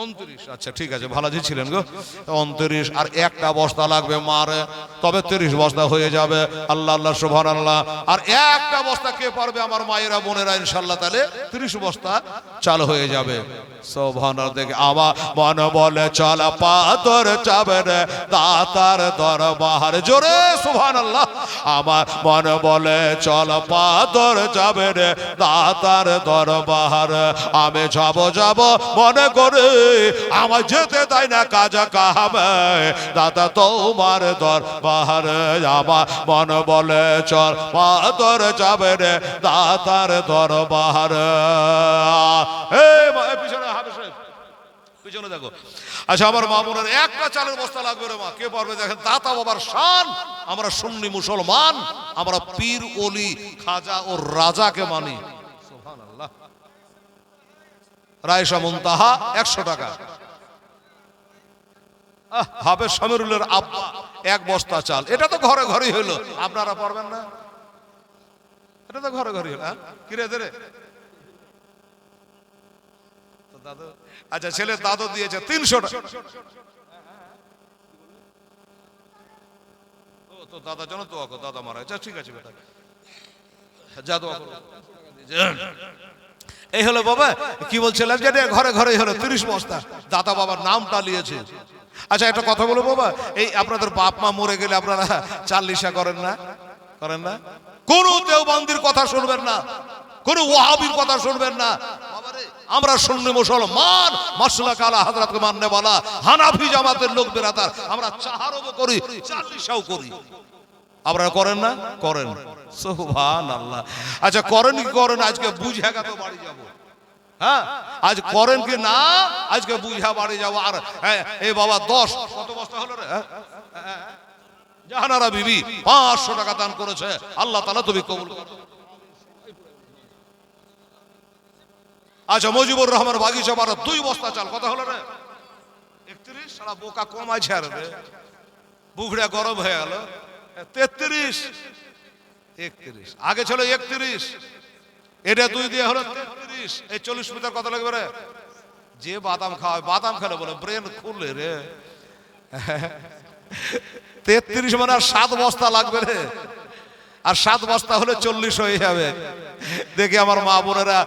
29। আচ্ছা ঠিক আছে, ভালো ছিলেন গো। 29 আর একটা বস্তা লাগবে মারে, তবে 30 বস্তা হয়ে যাবে। আল্লাহ আল্লাহ সুবহানাল্লাহ। আর একটা বস্তা কে পারবে? আমার মায়েরা বোনেরা ইনশাআল্লাহ, তাহলে 30 বস্তা চাল হয়ে যাবে। সুবহানাল্লাহ। দেখে আমার মন বলে চল পাথর চাবে রে দাতার দরবার, জোরে সুবহানাল্লাহ। আমার মন বলে চল পাথর যাবে রে দাতার দরবার, আমি যাব মনে করে আমার যেতে দেয় না কাজা কামে, দাতা তোমার দরবার। আমার মন বলে চল পাথর যাবে রে দাতার দরবার। পিছনে দেখো। আচ্ছা, আমার মামুনের একটা চালের বস্তা লাগবে রে মা, কে পারবে? দেখেন দাতা বাবার শান। আমরা সুন্নি মুসলমান, আমরা পীর ওলি খাজা ও রাজাকে মানি। সুবহানাল্লাহ। রায়শা মুনতাহা 100 টাকা। হাফেজ শামিরুলের আব্বা 1 বস্তা চাল। এটা তো ঘরে ঘরেই হইলো, আপনারা পারবেন না? এটা তো ঘরে ঘরেই হলো। কি রে রে দাদু? আচ্ছা, ছেলে দাদু দিয়েছে 300 টাকা। ও তো দাদা জানো তো, দাদা মারা গেছে। ঠিক আছে বেটা, যা দোয়া করো। এই হলো বাবা, কি বলছিলাম যে ঘরে ঘরেই হলো 30 বস্তা। দাদা বাবার নামটা নিয়েছে। আচ্ছা, একটা কথা বলো বাবা, এই আপনাদের বাপ মা মরে গেলে আপনারা চাল লিসা করেন না? করেন না? কোন দেওবন্দির কথা শুনবেন না, কোন ওয়াহাবির কথা শুনবেন না। আমরা সুন্নি মুসলমান, মাসলাক আলা হযরতকে মাননে वाला হানাফি জামাতের লোক বেরাদার, আমরা চাহারও করি, চাল লিসাও করি। আপনারা করেন না? করেন। সুবহানাল্লাহ। আচ্ছা, করেন কি করেন? আজকে বুঝাগা তো বাড়ি যাব। হ্যাঁ, আজ করেন কি না? আজকে বুঝা বাড়ি যাব। আর এই বাবা 10 কত বস্তা হলো রে? জাহানারা বিবি 500 টাকা দান করেছে। আল্লাহ তাআলা তুমি কবুল করো। আচ্ছা, মুজিবুর রহমান বাগিচা পাড়া 2 বস্তা চাল। কত হলো রে? 31। সারা বোকা কমাইছে আর রে, বুকড়া গরম হয়ে গেল। 33, 31 আগে ছিল 31, এটা 2 দিয়ে হলো 33। এই 40 মিটার কত লাগবে রে? যে বাদাম খাওয়ায়, বাদাম খেলে বলে ব্রেন খুলে রে। 33 মানে 7 বস্তা লাগবে রে। আর 7 বস্তা হলে 40 হয়ে যাবে। দেখি আমার মা বোনেরা,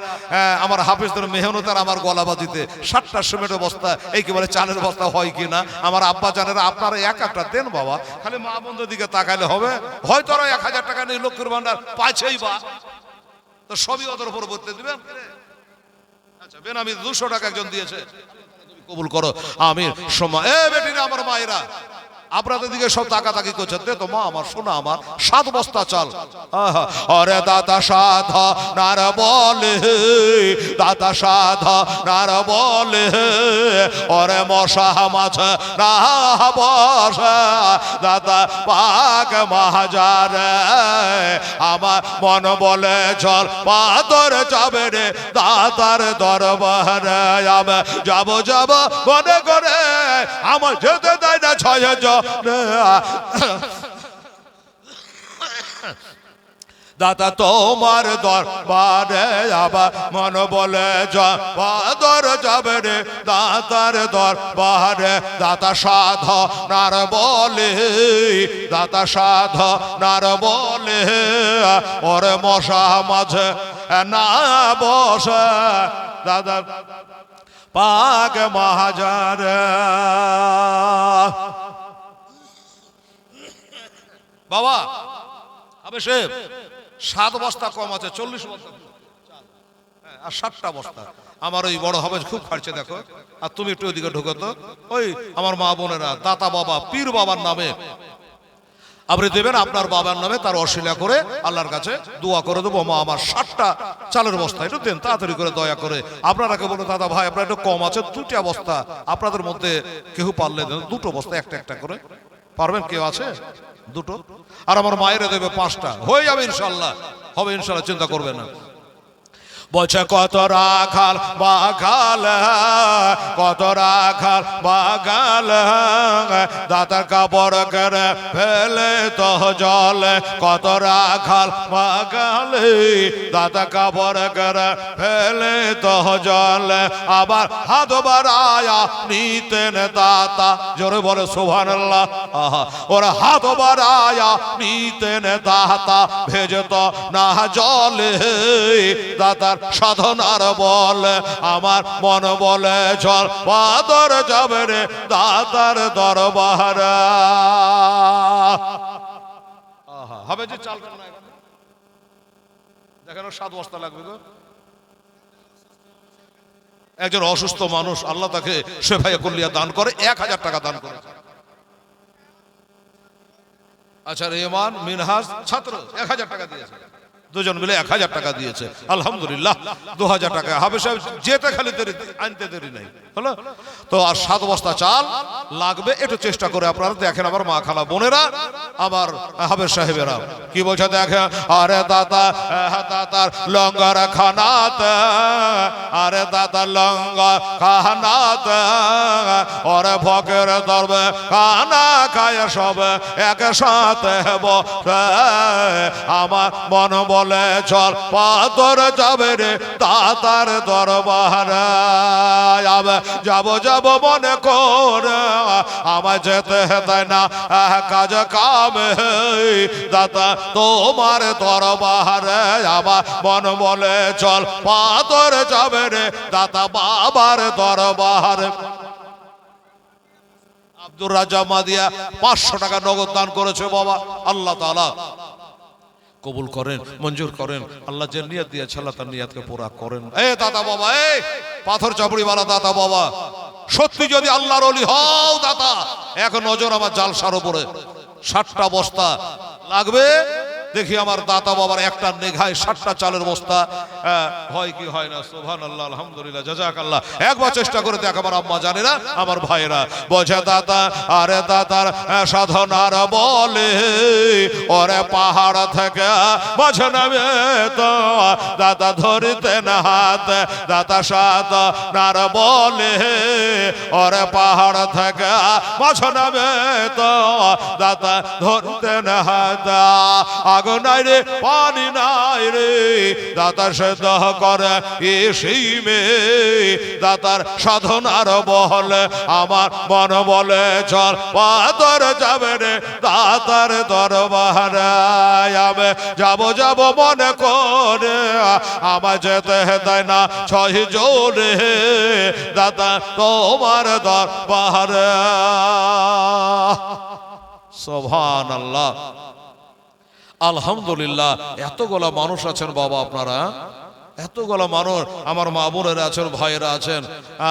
আমার হাফেজদের মেহনত আর আমার গলাবাজিতে 7টা সিমেন্টের বস্তা, এই কি বলে চালের বস্তা হয় কিনা। আমার আব্বা জানেরা আপনারা এক একটা দেন বাবা, খালি মা বোনদের দিকে তাকাইলে হবে। হয়তো 1000 টাকা নেই, লক্ষ্মীর ভান্ডার পাইছেই বা, তো সবই ওদের উপর বলতে দিবেন। আচ্ছা বেনামি 200 টাকা একজন দিয়েছে, কবুল করো আমি সময়। এ বেটিরা আমার মায়েরা, আপনাদের দিকে সব তাকাতাকি করছে, দে তো মা আমার, শোনা আমার, 7 বস্তা চাল। আরে দাদা সাধা নার বলে, দাদা সাধা নার বলে, ওরে মশা মাছ না বসা, দাদা পাক মাহাজারে আমার মন বলে চল পাথর যাবে রে দাদার দরবারে। আমি যাব যাব মনে করে আমার যেতে দেয় না 6 দাদা তোমার দরবারে আবার মন বলে যাবার যাবে রে দাদার দরবারে। দাদা সাধ নার বলে, দাদা সাধ নার বলে, ওরে মশা মাঝে না বসে দাদা পাক মাহাজারে। বাবা আবে সে 7 বস্তা কম আছে, 40 বস্তা আর 7টা বস্তা। আমার ওই বড় হবে খুব খাচ্ছে দেখো, আর তুমি একটু ওইদিকে ঢুকো তো। ওই আমার মা বোনেরা, দাতা বাবা পীর বাবার নামে আপনি দেবেন, আপনার বাবার নামে তার অশিলা করে আল্লাহর কাছে দোয়া করে দেবো। মা আমার 7টা চালের বস্তা একটু দেন তাড়াতাড়ি করে, দয়া করে। আপনারা কে বলুন দাদা ভাই আপনার একটু কম আছে, 2টা বস্তা আপনাদের মধ্যে কেউ পারলে দেন, 2টো বস্তা একটা একটা করে। পারবেন কেউ আছে? 2টো। আর আমার মায়েরা দেবে 5টা, হয়ে যাবে ইনশাল্লাহ, হবে ইনশাল্লাহ, চিন্তা করবেন না। বলছে কত রাখাল বাগাল, কত রাখাল বাগাল, দাতার কাপড় করে ফেলে তো জলে। কত রাখাল বাগাল, দাতা কাপড় করে ফেলে তো জলে। আবার হাত বাড়ায়া নিতেন দাতা, জোরে বলে সুবহানাল্লাহ। ওরা হাত বাড়ায়া নিতেন দাতা, ভেজত না জলে দাতার সাধনার বল। আমার মন বলে চল পাথর যাবে রে দাতার দরবার। হবে যে চাল দেখেন 7 বস্তা লাগবে গো। একজন অসুস্থ মানুষ, আল্লাহ তাকে শেফায়ে কুল্লিয়া দান করে, 1000 টাকা দান করে। আচ্ছা রেহমান মিনহাজ ছাত্র 1000 টাকা দিয়েছে, দুজন মিলে 1000 টাকা দিয়েছে, আলহামদুলিল্লাহ। 2000 টাকা হাফেজ সাহেব যেতে খালি আনতে দেরি নাই হলো তো। আর 7 বস্তা চাল লাগবে, একটু চেষ্টা করে আপনারা দেখেন। আমার মা খালা বোনেরা, আমার হাফেজ সাহেবেরা কি বলছে দেখেন। আরে দাদা দাদার লঙ্গার খানাত, আরে দাদা লঙ্গা খানাত, ওরে ভকের দরবে খানা খায় সব একসাথে বসে। আমার মন বলে চল পাথর যাবে রে দাতার দরবারে। যাব যাব মনে করে আমায় যেতে দেয় না কাজ কামে দাতা তোমার দরবারে। আমার মন বলে চল পাথর যাবে রে দাতা বাবার দরবারে। আব্দুর রাজা মাদিয়া 500 টাকা নগদ দান করেছে বাবা, আল্লাহ তাআলা কবুল করেন, মঞ্জুর করেন। আল্লাহ যে নিয়ত দিয়েছে আল্লাহ তার নিয়তকে পুরা করেন। এ দাদা বাবা, এই পাথর চাপড়িওয়ালা দাদা বাবা, সত্যি যদি আল্লাহর ওলি হও দাদা, এখন নজর আমার জালসার উপরে। 7টা বস্তা লাগবে, দেখি আমার দাতা বাবার একটা নেঘায় 7টা চালের বস্তা হয় কি হয় না। সুবহানাল্লাহ, আলহামদুলিল্লাহ, জাযাকাল্লাহ। একবার চেষ্টা করে দেখ আমার আম্মা জানে না, আমার ভাইরা বোঝে দাদা। আরে দাদার সাধনার বলে ওরে পাহাড় থেকে মাঝে নামে তো দাদা ধরিতেন হাত। দাদা সাধনার বলে ওরে পাহাড় থেকে মাঝে নামে তো দাদা ধরিতেন হাত। আগুন নাই রে পানি নাই রে দাতার সেদ্ধ করে সেই মেয়ে দাতার সাধনার বহলে আমার মন বলে চল পাথর যাবে রে দাতার দরবারে আমি যাব মনে করে আমার যেতে দেয় না ছয় জোরে দাদা তোমার দরবারে সুবহানাল্লাহ আলহামদুলিল্লাহ। এতগুলো মানুষ আছেন বাবা, আপনারা এতগুলো মানুষ আমার মা বোনেরা আছেন, ভাইয়েরা আছেন,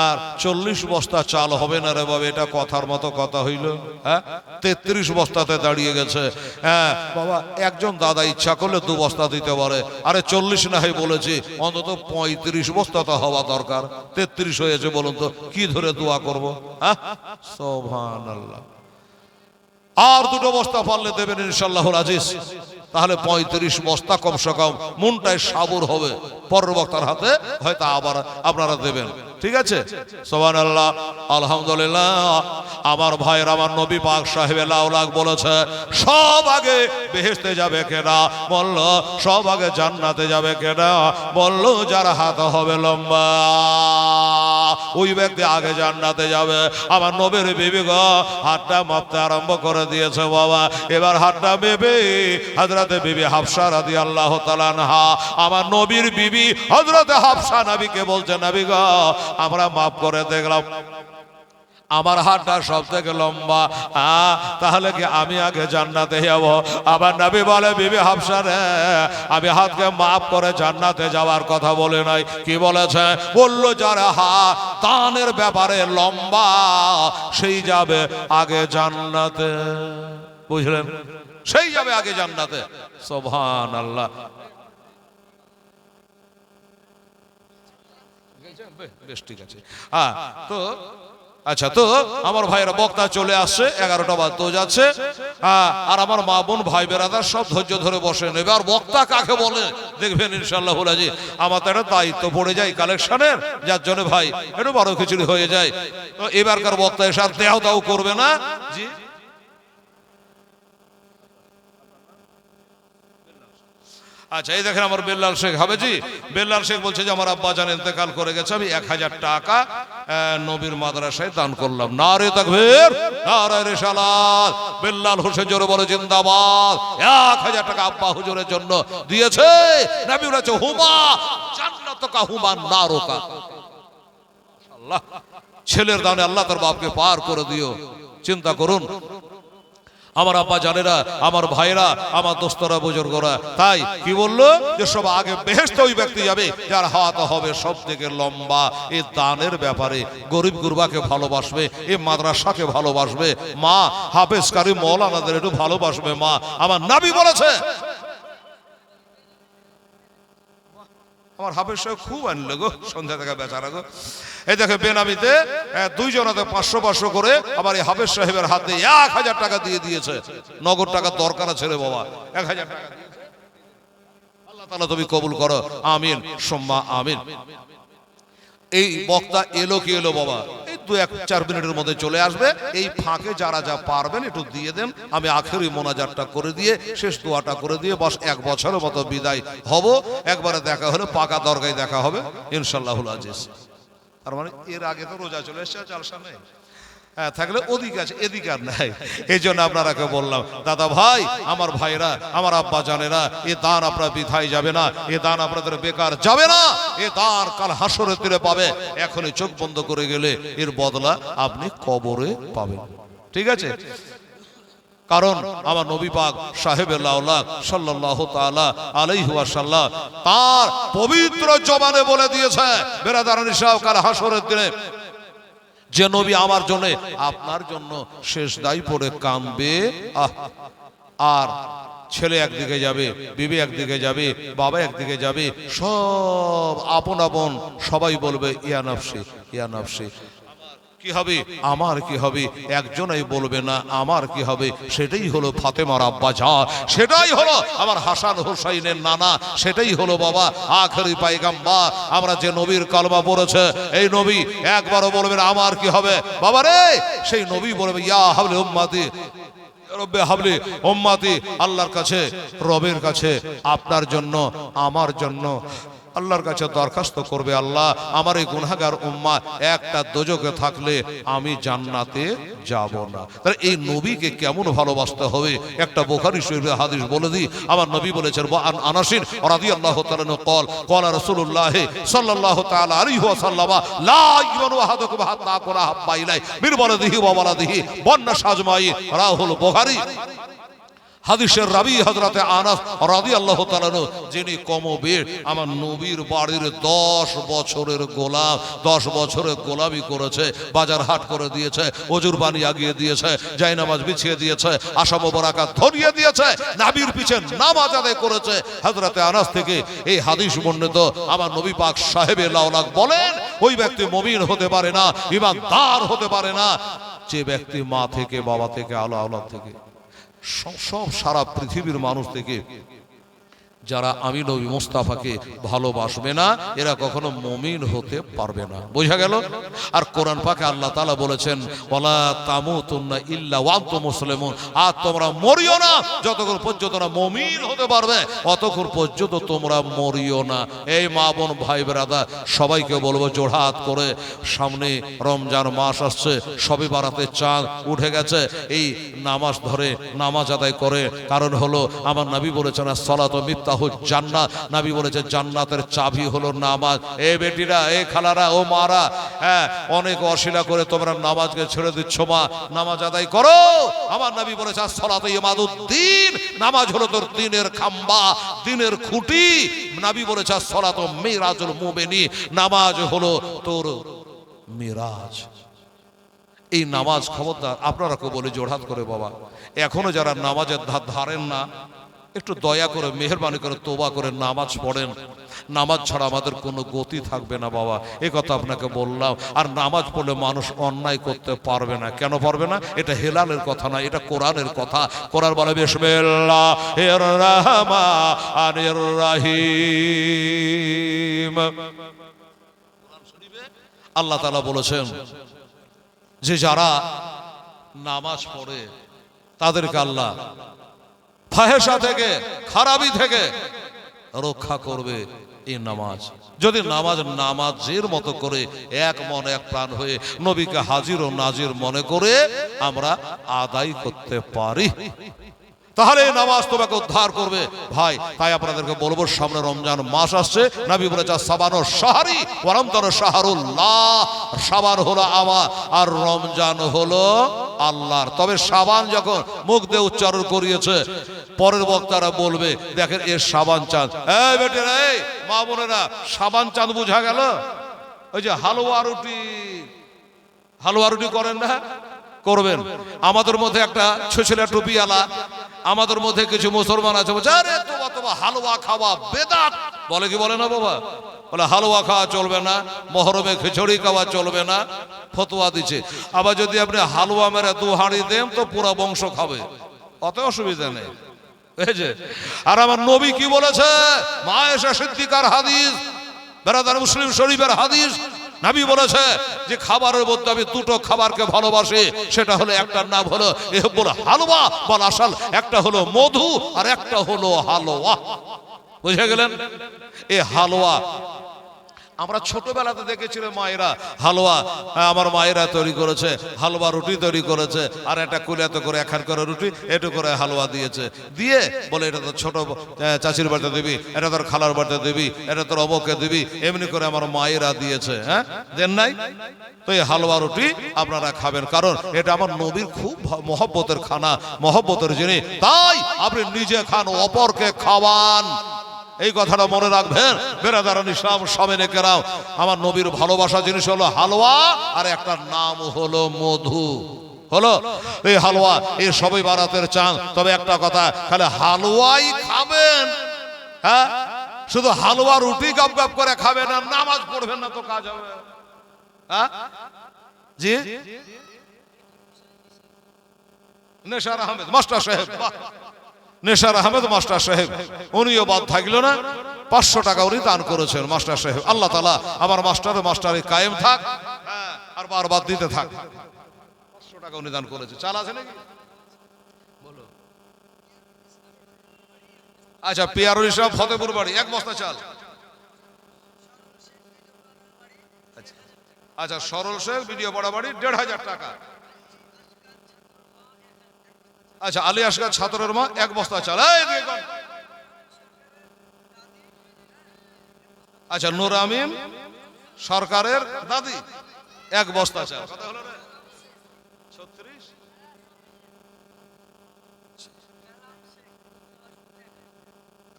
আর 40 বস্তা চাল হবে না রে বাবা, এটা কথার মতো কথা হইল? হ্যাঁ, 33 বস্তাতে দাঁড়িয়ে গেছে। হ্যাঁ বাবা, একজন দাদা ইচ্ছা করলে 2 বস্তা দিতে পারে, আরে 40 না হয় বলেছি, অন্তত 35 বস্তা তো হওয়া দরকার। 33 হয়েছে, বলুন তো কি ধরে দোয়া করবো? হ্যাঁ, সুবহানাল্লাহ। আর 2 বস্তা পারলে দেবেন ইনশাআল্লাহুল আজিজ, তাহলে 35 বস্তা কমসে কম মনটায় সাবুর হবে, পরের বক্তার হাতে হয়তো আবার আপনারা দেবেন। ঠিক আছে, সুবহানাল্লাহ আলহামদুলিল্লাহ। আমার ভাইয়ের আমার নবী পাক সাহেবে লাউলাক বলেছে সব আগে বেহেশতে যাবে কেনা? বলল সব আগে জান্নাতে যাবে কেনা? বলল যার হাত হবে লম্বা ওই ব্যক্তি আগে জান্নাতে যাবে। আমার নবীর বিবি গো হাতটা মাপতে আরম্ভ করে দিয়েছে বাবা, এবার হাতটা মেপে হযরতে বিবি হাফসা রাদিয়াল্লাহু তাআলা আনহা, আমার নবীর বিবি হযরতে হাফসা নবীকে বলছে নবী গো আমরা মাপ করে দেখলাম আমার হাতটা সব থেকে লম্বা, তাহলে কি আমি আগে জান্নাতে যাব? আবার নবী বলে বিবি হাফসা রে আমি হাতকে মাপ করে জান্নাতে যাওয়ার কথা বলে নাই, কি বলেছে? বললো যারা হাত দানের ব্যাপারে লম্বা সেই যাবে আগে জান্নাতে। বুঝলেন, সেই যাবে আগে জান্নাতে। সুবহানাল্লাহ। বেশ ঠিক আছে। তো আচ্ছা, তো আমার ভাইয়েরা বক্তা চলে আসছে, 11টা বাজতে যাচ্ছে, আর আমার মা বোন ভাই বেরাদার সব ধৈর্য ধরে বসে নেবে। আর বক্তা কাকে বলে দেখবেন ইনশাআল্লাহ জি। আমার তো একটা দায়িত্ব পড়ে যায় কালেকশনের, যার জন্য ভাই একটু বড় খিচুড়ি হয়ে যায়। তো এবারকার বক্তা এসে আর দেও দাও করবে না জি। আচ্ছা, এই দেখেন আমার বেল্লাল শেখ হবে জি। বেল্লাল শেখ বলছে যে আমার আব্বা জান ইন্তেকাল করে গেছে, আমি 1000 টাকা নবীর মাদ্রাসায় দান করলাম। নারে তাকবীর, নারে রিসালাত। বেল্লাল হোসেন জোরে বলে জিন্দাবাদ। 1000 টাকা আব্বা হুজুরের জন্য দিয়েছে। নবী বলেছে হুমা জান্নাতুকা হুমা নারুকা। আল্লাহ, ছেলের দানে আল্লাহ তার বাপকে পার করে দিও। চিন্তা করুন আমার আব্বা জানেরা, আমার ভাইরা, আমার দোস্তরা, বুজুর্গরা। তাই কি বললো যে সব আগে বেহেশতে ওই ব্যক্তি যাবে যার হাত হবে সব থেকে লম্বা। এই দানের ব্যাপারে গরিব গুরবাকে ভালোবাসবে, এই মাদ্রাসাকে ভালোবাসবে, মা হাফেজ কারি মৌলানাদের একটু ভালোবাসবে মা। আমার নবী বলেছে, আমার হাফেজ সাহেব খুব আনলো গো সন্ধ্যা থেকে বেচারা গো। এই দেখে বেনামিতে 2 জনাতে 500 করে আবার এই হাফেজ সাহেবের হাতে 1000 টাকা দিয়ে দিয়েছে। নগদ টাকা দরকার আছে রে বাবা, 1000 টাকা। আল্লাহ তাআলা তুমি কবুল করো, আমিন সুম্মা আমিন। এই বক্তা এলো কি এলো বাবা, এই 2-4 মিনিটের মধ্যে চলে আসবে। এই ফাঁকে যারা যা পারবেন একটু দিয়ে দেন, আমি আখেরি মোনাজাতটা করে দিয়ে শেষ দোয়াটা করে দিয়ে বাস 1 বছরের মতো বিদায় হব। একবারে দেখা হলে পাকা দরগায় দেখা হবে ইনশাআল্লাহুল আজিজ। তার মানে এর আগে তো রোজা চলে এসেছে, জালসা নেই। হ্যাঁ, থাকলে ওদিকে আছে, এদিকে আর নাই। এই জন্য আপনারাকে বললাম দাদা ভাই, আমার ভাইরা, আমার আব্বা জানেরা, এ দান আপনার বৃথায় যাবে না, এ দান আপনাদের বেকার যাবে না। এ দান কাল হাসরের তীরে পাবে। এখনই চোখ বন্ধ করে গেলে এর বদলা আপনি কবরে পাবেন। ঠিক আছে, কারণ আমার নবী পাক সাহেবে লাউলাক সাল্লাল্লাহু তাআলা আলাইহি ওয়াসাল্লাম তার পবিত্র জবানে বলে দিয়েছে, বেরাদারান সাহেব কাল হাসরের দিনে যে নবী আমার জন্য আপনার জন্য শেষদাই পড়ে কাঁদবে, আর ছেলে একদিকে যাবে, বিবি একদিকে যাবে, বাবা একদিকে যাবে, সব আপন আপন সবাই বলবে ইয়া নাফসি ইয়া নাফসি। কি হবে? আমার কি হবে? একজনই বলবে না আমার কি হবে। সেটাই হলো ফাতেমার আব্বা জান, সেটাই হলো আমার হাসান হুসাইনের নানা, সেটাই হলো বাবা আখেরি পয়গম্বর। আমরা যে নবীর কালমা পড়েছে, এই নবী একবারও বলবেন আমার কি হবে বাবা রে। সেই নবী বলবে ইয়া হাবলে উম্মতি রব্বে হাবলি উম্মতি, আল্লাহর কাছে, রবের কাছে, আপনার জন্য, আমার জন্য আল্লাহর কাছে দরখাস্ত করবে, আল্লাহ আমার এই গুনাহগার উম্মাহ একটা দোজখে থাকলে আমি জান্নাতে যাব না। তাহলে এই নবীকে কেমন ভালোবাসতে হবে, একটা বুখারী শরীফের হাদিস বলে দিই। আমার নবী বলেছেন, আনাসিন রাদিয়াল্লাহু তাআলা قال قال رسول الله صلى الله تعالى عليه وسلم لا يؤمن احدكم حتى اكون احب اليه من ولده وولده والناس اجمعين رواه البخاري। হাদিসের রাবি হযরতে আনাস রাদিয়াল্লাহু তাআলা, যিনি কমবেশ আমার নবীর বাড়ির 10 বছরের গোলাম, 10 বছরের গোলামি করেছে, বাজার হাট করে দিয়েছে, ওজুর পানি আগিয়ে দিয়েছে, জায়নামাজ বিছিয়ে দিয়েছে, আশা মোবারকা ধরিয়ে দিয়েছে, নবীর পিছে নামাজ আদায় করেছে। হযরতে আনাস থেকে এই হাদিস বর্ণিত। আমার নবী পাক সাহেবে লাউলাক বলেন, ওই ব্যক্তি মুমিন হতে পারে না, ঈমানদার হতে পারে না, যে ব্যক্তি মা থেকে, বাবা থেকে, আওলাদ থেকে, সব সারা পৃথিবীর মানুষ থেকে যারা আমি নবী মুস্তাফাকে ভালোবাসবে না, এরা কখনো মুমিন হতে পারবে না। বোঝা গেল? আর কোরআন পাকে আল্লাহ তাআলা বলেছেন, ওয়ালা তামুতুন্না ইল্লা ওয়া আনতুম মুসলিমুন, আর তোমরা মরিও না যতক্ষণ পর্যন্ত না মুমিন হতে পারবে, অতক্ষণ পর্যন্ত তোমরা মরিও না। এই মা বোন ভাই ব্রাদার সবাইকে বলবো, জোড়হাত করে, সামনে রমজান মাস আসছে, সবে বারাতে চাঁদ উঠে গেছে, এই নামাজ ধরে, নামাজ আদায় করে। কারণ হলো আমার নবী বলেছেন, সালাতু মিফতাহুল জান্নাত, নবী বলেছেন জান্নাতের চাবি হলো নামাজ। এই বেটিরা, এই খালারা, ও মারা, হ্যাঁ অনেক অশিলা করে তোমরা নামাজকে ছেড়ে দিচ্ছ, মা নামাজ আদায় করো। আমার নবী বলেছেন সালাতু ইমাদুদ্দিন, নামাজ হলো তোর দ্বীনের খাম্বা, দ্বীনের খুঁটি। নবী বলেছেন সালাতু মিরাজুল মুমিনিন, নামাজ হলো তোর মিরাজ। এই নামাজ খবরদার আপনারা কেউ বলে জোড়হাত করে, বাবা এখনো যারা নামাজের ধারেন না, একটু দয়া করে, মেহেরবানি করে তওবা করে নামাজ পড়েন। নামাজ ছাড়া আমাদের কোনো গতি থাকবে না বাবা, এই কথা আপনাকে বললাম। আর নামাজ পড়লে মানুষ অন্যায় করতে পারবে না। কেন পারবে না? এটা হেলালের কথা না, এটা কোরআনের কথা। কোরআন বলে বিসমিল্লাহির রহমানির রহিম। আল্লাহ তাআলা বলেছেন যে যারা নামাজ পড়ে তাদেরকে আল্লাহ ফাহেশা থেকে, খারাপি থেকে রক্ষা করবে এই নামাজ। যদি নামাজ নামাজের মতো করে এক মন এক প্রাণ হয়ে নবীকে হাজির ও নাজির মনে করে আমরা আদায় করতে পারি, তাহলে নামাজ তোমাকে উদ্ধার করবে ভাই। তাই আপনাদেরকে বলবো, সামনে রমজান মাস আসছে, নবী বলেছেন সাবানো শাহরি ওয়া রমজানু শাহরুল্লাহ, সাবান হলো আমার আর রমজান হলো আল্লাহর। তবে সাবান যখন মুখ দিয়ে উচ্চারণ করিয়েছে, পরের বক্তারা বলবে দেখেন এর সাবান চাঁদ। এই বেটেরা, এই মা বোনেরা, সাবান চাঁদ বোঝা গেল? ওই যে হালুয়া রুটি করেন না, করবেন। আমাদের মধ্যে একটা ছেলেরা টুপিওয়ালা, আমাদের মধ্যে কিছু মুসলমান আছে, বলছে আরে তোমার হালুয়া খাওয়া বেদাত, বলে কি বলে না বাবা? বলে হালুয়া খাওয়া চলবে না, মহরমে খিচুড়ি খাওয়া চলবে না, ফতোয়া দিচ্ছে। আবার যদি আপনি হালুয়া মেরে 2 হাঁড়ি দেন তো পুরো বংশ খাবে, অত অসুবিধা নেই। আর আমার নবী কি বলেছে? মা আয়েশা সিদ্দিকার হাদিস, বেরাদার মুসলিম শরীফের হাদিস, নবী বলেছে যে খাবারের মধ্যে আমি 2টো খাবারকে ভালোবাসি, সেটা হলো, একটার নাম হলো ইহবুল হালুয়া বল আসল, একটা হলো মধু আর একটা হলো হালুয়া। বুঝে গেলেন? এই হালুয়া আমরা ছোটবেলাতে দেখেছিলাম মায়েরা হালুয়া, আমার মায়েরা তৈরি করেছে, হালুয়া রুটি তৈরি করেছে, আর একটা কুলিয়াতে করে একখান করে রুটি, একটু করে হালুয়া দিয়েছে, দিয়ে বলে এটা তো ছোট চাচির বাড়িতে দিবি, এটা তোর খালার বাড়িতে দিবি, এটা তোর অবকে দিবি, এমনি করে আমার মায়েরা দিয়েছে। হ্যাঁ, দেন নাই? তো এই হালুয়া রুটি আপনারা খাবেন, কারণ এটা আমার নবীর খুব মহব্বতের খানা, মহব্বতের জিনিস। তাই আপনি নিজে খান, অপরকে খাওয়ান, এই কথাটা মনে রাখবেন বেরাদারান ইসলাম সামনে কেরাম। আমার নবীর ভালোবাসা জিনিস হলো হালুয়া, আর একটা নাম হলো মধু। হলো এই হালুয়া, এই সবই বারাতের চাঁদ। তবে একটা কথা, খালি হালুয়াই খাবেন, হ্যাঁ শুধু হালুয়া রুটি গাপ গাপ করে খাবেন না, নামাজ পড়বেন না তো কাজ হবে? হ্যাঁ জি, নেশার আহমেদ মাস্টার সাহেব, নেশার আহমেদ মাস্টার সাহেব, উনিও বাদ থাকলো না, 500 টাকা উনি দান করেছেন মাস্টার সাহেব। আল্লাহ তাআলা আমার মাস্টারে কায়েম থাক, আর বারবার দিতে থাক। 500 টাকা উনি দান করেছে। চাল আছে নাকি? আচ্ছা পিয়ারুল ইসলাম ফতেপুর বাড়ি 1 বস্তা চাল। আচ্ছা সরল শেখ ভিডিও বড় বাড়ি 1,500 টাকা। আচ্ছা আলী আসগার ছাত্রের মা 1 বস্তা চাল। আচ্ছা নূর আমিন সরকারের দাদি 1 বস্তা চাল। কত হলো রে? 36।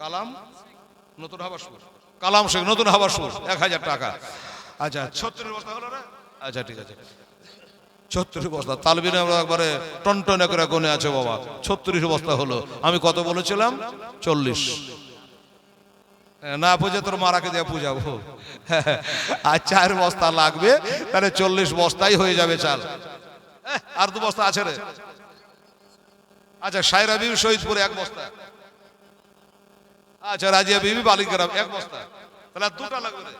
কালাম নতুন হাবাসপুর, কালাম শেখ নতুন হাবাসপুর 1000 টাকা। আচ্ছা 36 বস্তা হলো রে? আচ্ছা ঠিক আছে 36 বস্তা। তালবিনে আমরা একবারে টনটনে করে গুনে আছে বাবা, 36 বস্তা হলো। আমি কত বলেছিলাম? 40। না বুঝে তোর মারাকে দিয়ে পূজাবো। আর 4 বস্তা লাগবে, তাহলে 40 বস্তাই হয়ে যাবে চাল। আর 2 বস্তা আছে রে। আচ্ছা সায়রা বিবি শহীদপুরে 1 বস্তা। আচ্ছা রাজিয়া বিবি বালিগ্রাম 1 বস্তা। তাহলে 2টা লাগবে রে।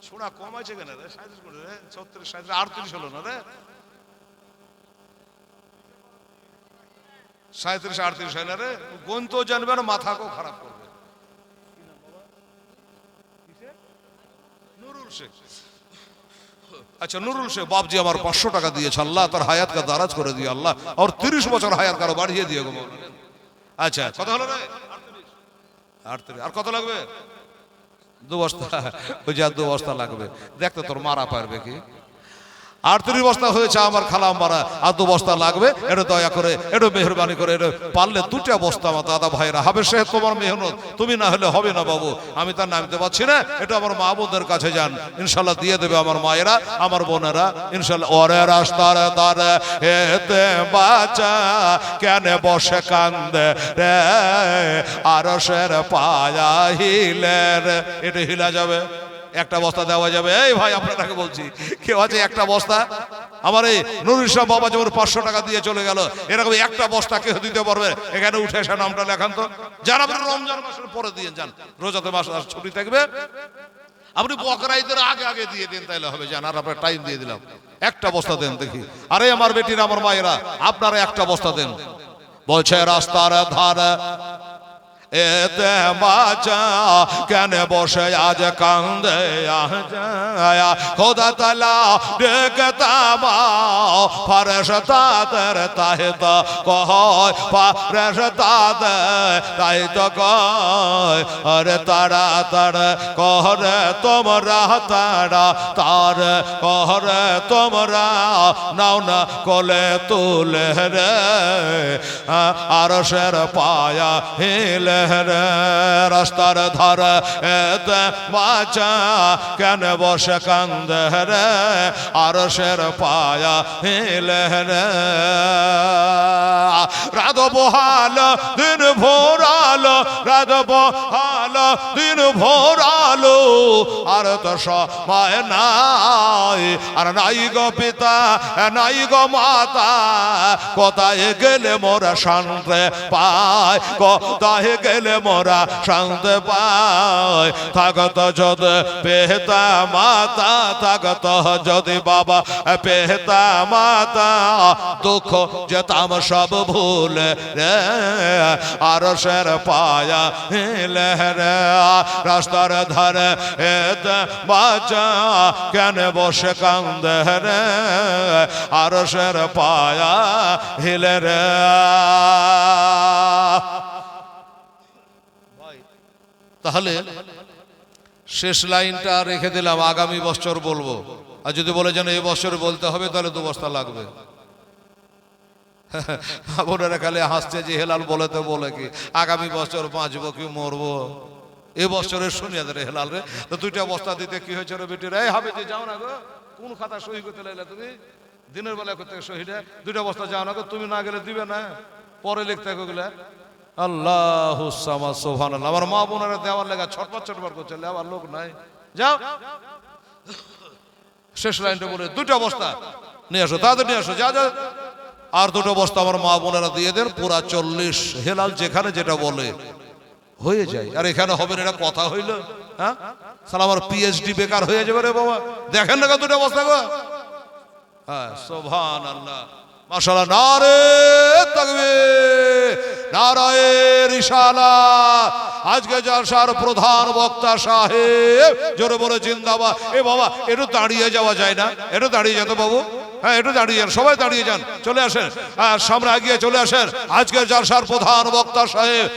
ছোড়া কম আছে কেন রে? 37 করে রে, 36 37 38 হলো না রে? 37 38 হয় না রে? গন্ত জানবে না, মাথাকেও খারাপ করবে। নুরুল শেখ। আচ্ছা নুরুল শেখ বাপজি আমার 500 টাকা দিয়েছে, আল্লাহ তার হায়াত কা দারাজ করে দিয়ে আল্লাহ, আর 30 বছর হায়াত কারো বাড়িয়ে দিয়ে গো। আচ্ছা কত হলো রে? 38। আর কত লাগবে? 2 বস্তা। ওই যে 2 বস্তা লাগবে। দেখতে তোর মারা পারবে কি? 38 বস্তা হয়েছে আমার খালাম মারা, আর 2 বস্তা লাগবে। এটা দয়া করে, এটা মেহরবানি করে, এটা পারলে 2টা বস্তা আমার দাদা ভাইরা হবে। সে তোমার মেহনত, তুমি না হলে হবে না বাবু। আমি তার নামতে পারছি না, এটা আমার মা বোনদের কাছে যান, ইনশাল্লাহ দিয়ে দেবে আমার মায়েরা, আমার বোনেরা ইনশাল্লাহ। ওরে রাস্তার ধারে এতে বাচ্চা কেন বসে কান্দে রে, আরশের পায়া হিলে রে। এটা হিলা যাবে, 1টা বস্তা দেওয়া যাবে। এই ভাই আপনাকে বলছি, কেউ আছে 1টা বস্তা? আমার এই নুরুল ইসলাম বাবা যেমন 500 টাকা দিয়ে চলে গেল, এরকম 1টা বস্তা কেউ দিতে পারবে? এখানে উঠে এসে নামটা লেখান তো। যান আপনি রমজান মাসের পরে দিয়ে যান, রোজাতে মাস ছুটি থাকবে, আপনি বকরা ঈদের আগে আগে দিয়ে দিন, তাইলে হবে। যান, আর আপনার টাইম দিয়ে দিলাম, 1টা বস্তা দেন দেখি। আরে আমার বেটিরা, আমার মায়েরা, আপনারা 1টা বস্তা দেন। বলছে রাস্তার ধারে এতে বাচ্চা কেন বসে আজ কান্দে খোদা তালা ডেকতামাও ফারেশতাদের তাহিত কয়, ফারেশতাদের তাহিত কয়, আরে তারা তারা কহরে তোমরা, তারা তার কহরে তোমরা, নাও না কোলে তুলে রে, আরশের পায়া হিলে রাস্তার ধারে এতে বাচ্চা কেন বসে কান্দে রে, আরশের পায়া হিলে রে। রাত বহাল দিন ভোরালো, রাত বহাল দিন ভোরালো, আর তো সময় নাই, আর নাই গো পিতা নাই গো মাতা, কোথায় গেলে মোরা শান্তি পায়, কোথায় গেলে মোরা শান্তি পায়। থাকত যদি পেতা মাতা, থাকত যদি বাবা পেতা মাতা, দুঃখ যেতাম সব ভুলে রে, আরশের পায়া হিলে রে। রাস্তার ধারে এতে বাচ্চা কেন বসে কান্দে রে, আরশের পায়া হিলে রে। তাহলে শেষ লাইনটা রেখে দিলাম, আগামী বছর বলবো। আর যদি বলে যেন এই বছর বলতে হবে, তাহলে 2 বস্তা লাগবে। বোনেরা খালি হাসছে যে হেলাল বলে তো বলে কি আগামী বছর বাঁচবো কি মরবো, এ বছরে শুনিয়ে দে হেলাল রে। তো 2টা বস্তা দিতে কি হয়েছে রে বেটি রে? হবে যে যাও না গো, কোন খাতা সহি করতে লাগলে তুমি? দিনের বেলা করতে সহিটা 2টা বস্তা যাও না গো, তুমি না গেলে দিবে না, পরে লিখতে গেলে। আল্লাহু সামাদ সুবহানাল্লাহ। আমার মা বোনেরা দেওয়ার লাগা ছটপট ছটপট করছে, লেবার লোক নাই। যাও শেষ লাইনটা বলে 2টা বস্তা নিয়ে আসো, তাদের নিয়ে আসো, যা যা। আর 2টা বস্তা আমার মা বোনেরা দিয়ে দেন, পুরা 40। হেলাল যেখানে যেটা বলে হয়ে যায়। আর এখানে হবে না, এটা কথা হইল? হ্যাঁ সালা আমার পিএইচডি বেকার হয়ে যাবে রে বাবা। দেখেন না 2টা বস্তা গো। হ্যাঁ সুবহানাল্লাহ, মাশাআল্লাহ। নারে তাকবীর, নারায়ে রিসালাত। আজকে জলসার প্রধান বক্তা সাহেব, জোরে বলে জিন্দাবাদ। এ বাবা একটু দাঁড়িয়ে যাওয়া যায় না? একটু দাঁড়িয়ে যেত বাবু, হ্যাঁ একটু দাঁড়িয়ে যান, সবাই দাঁড়িয়ে যান, চলে আসেন সামনে এগিয়ে চলে আসেন। আজকের জলসার প্রধান বক্তা সাহেব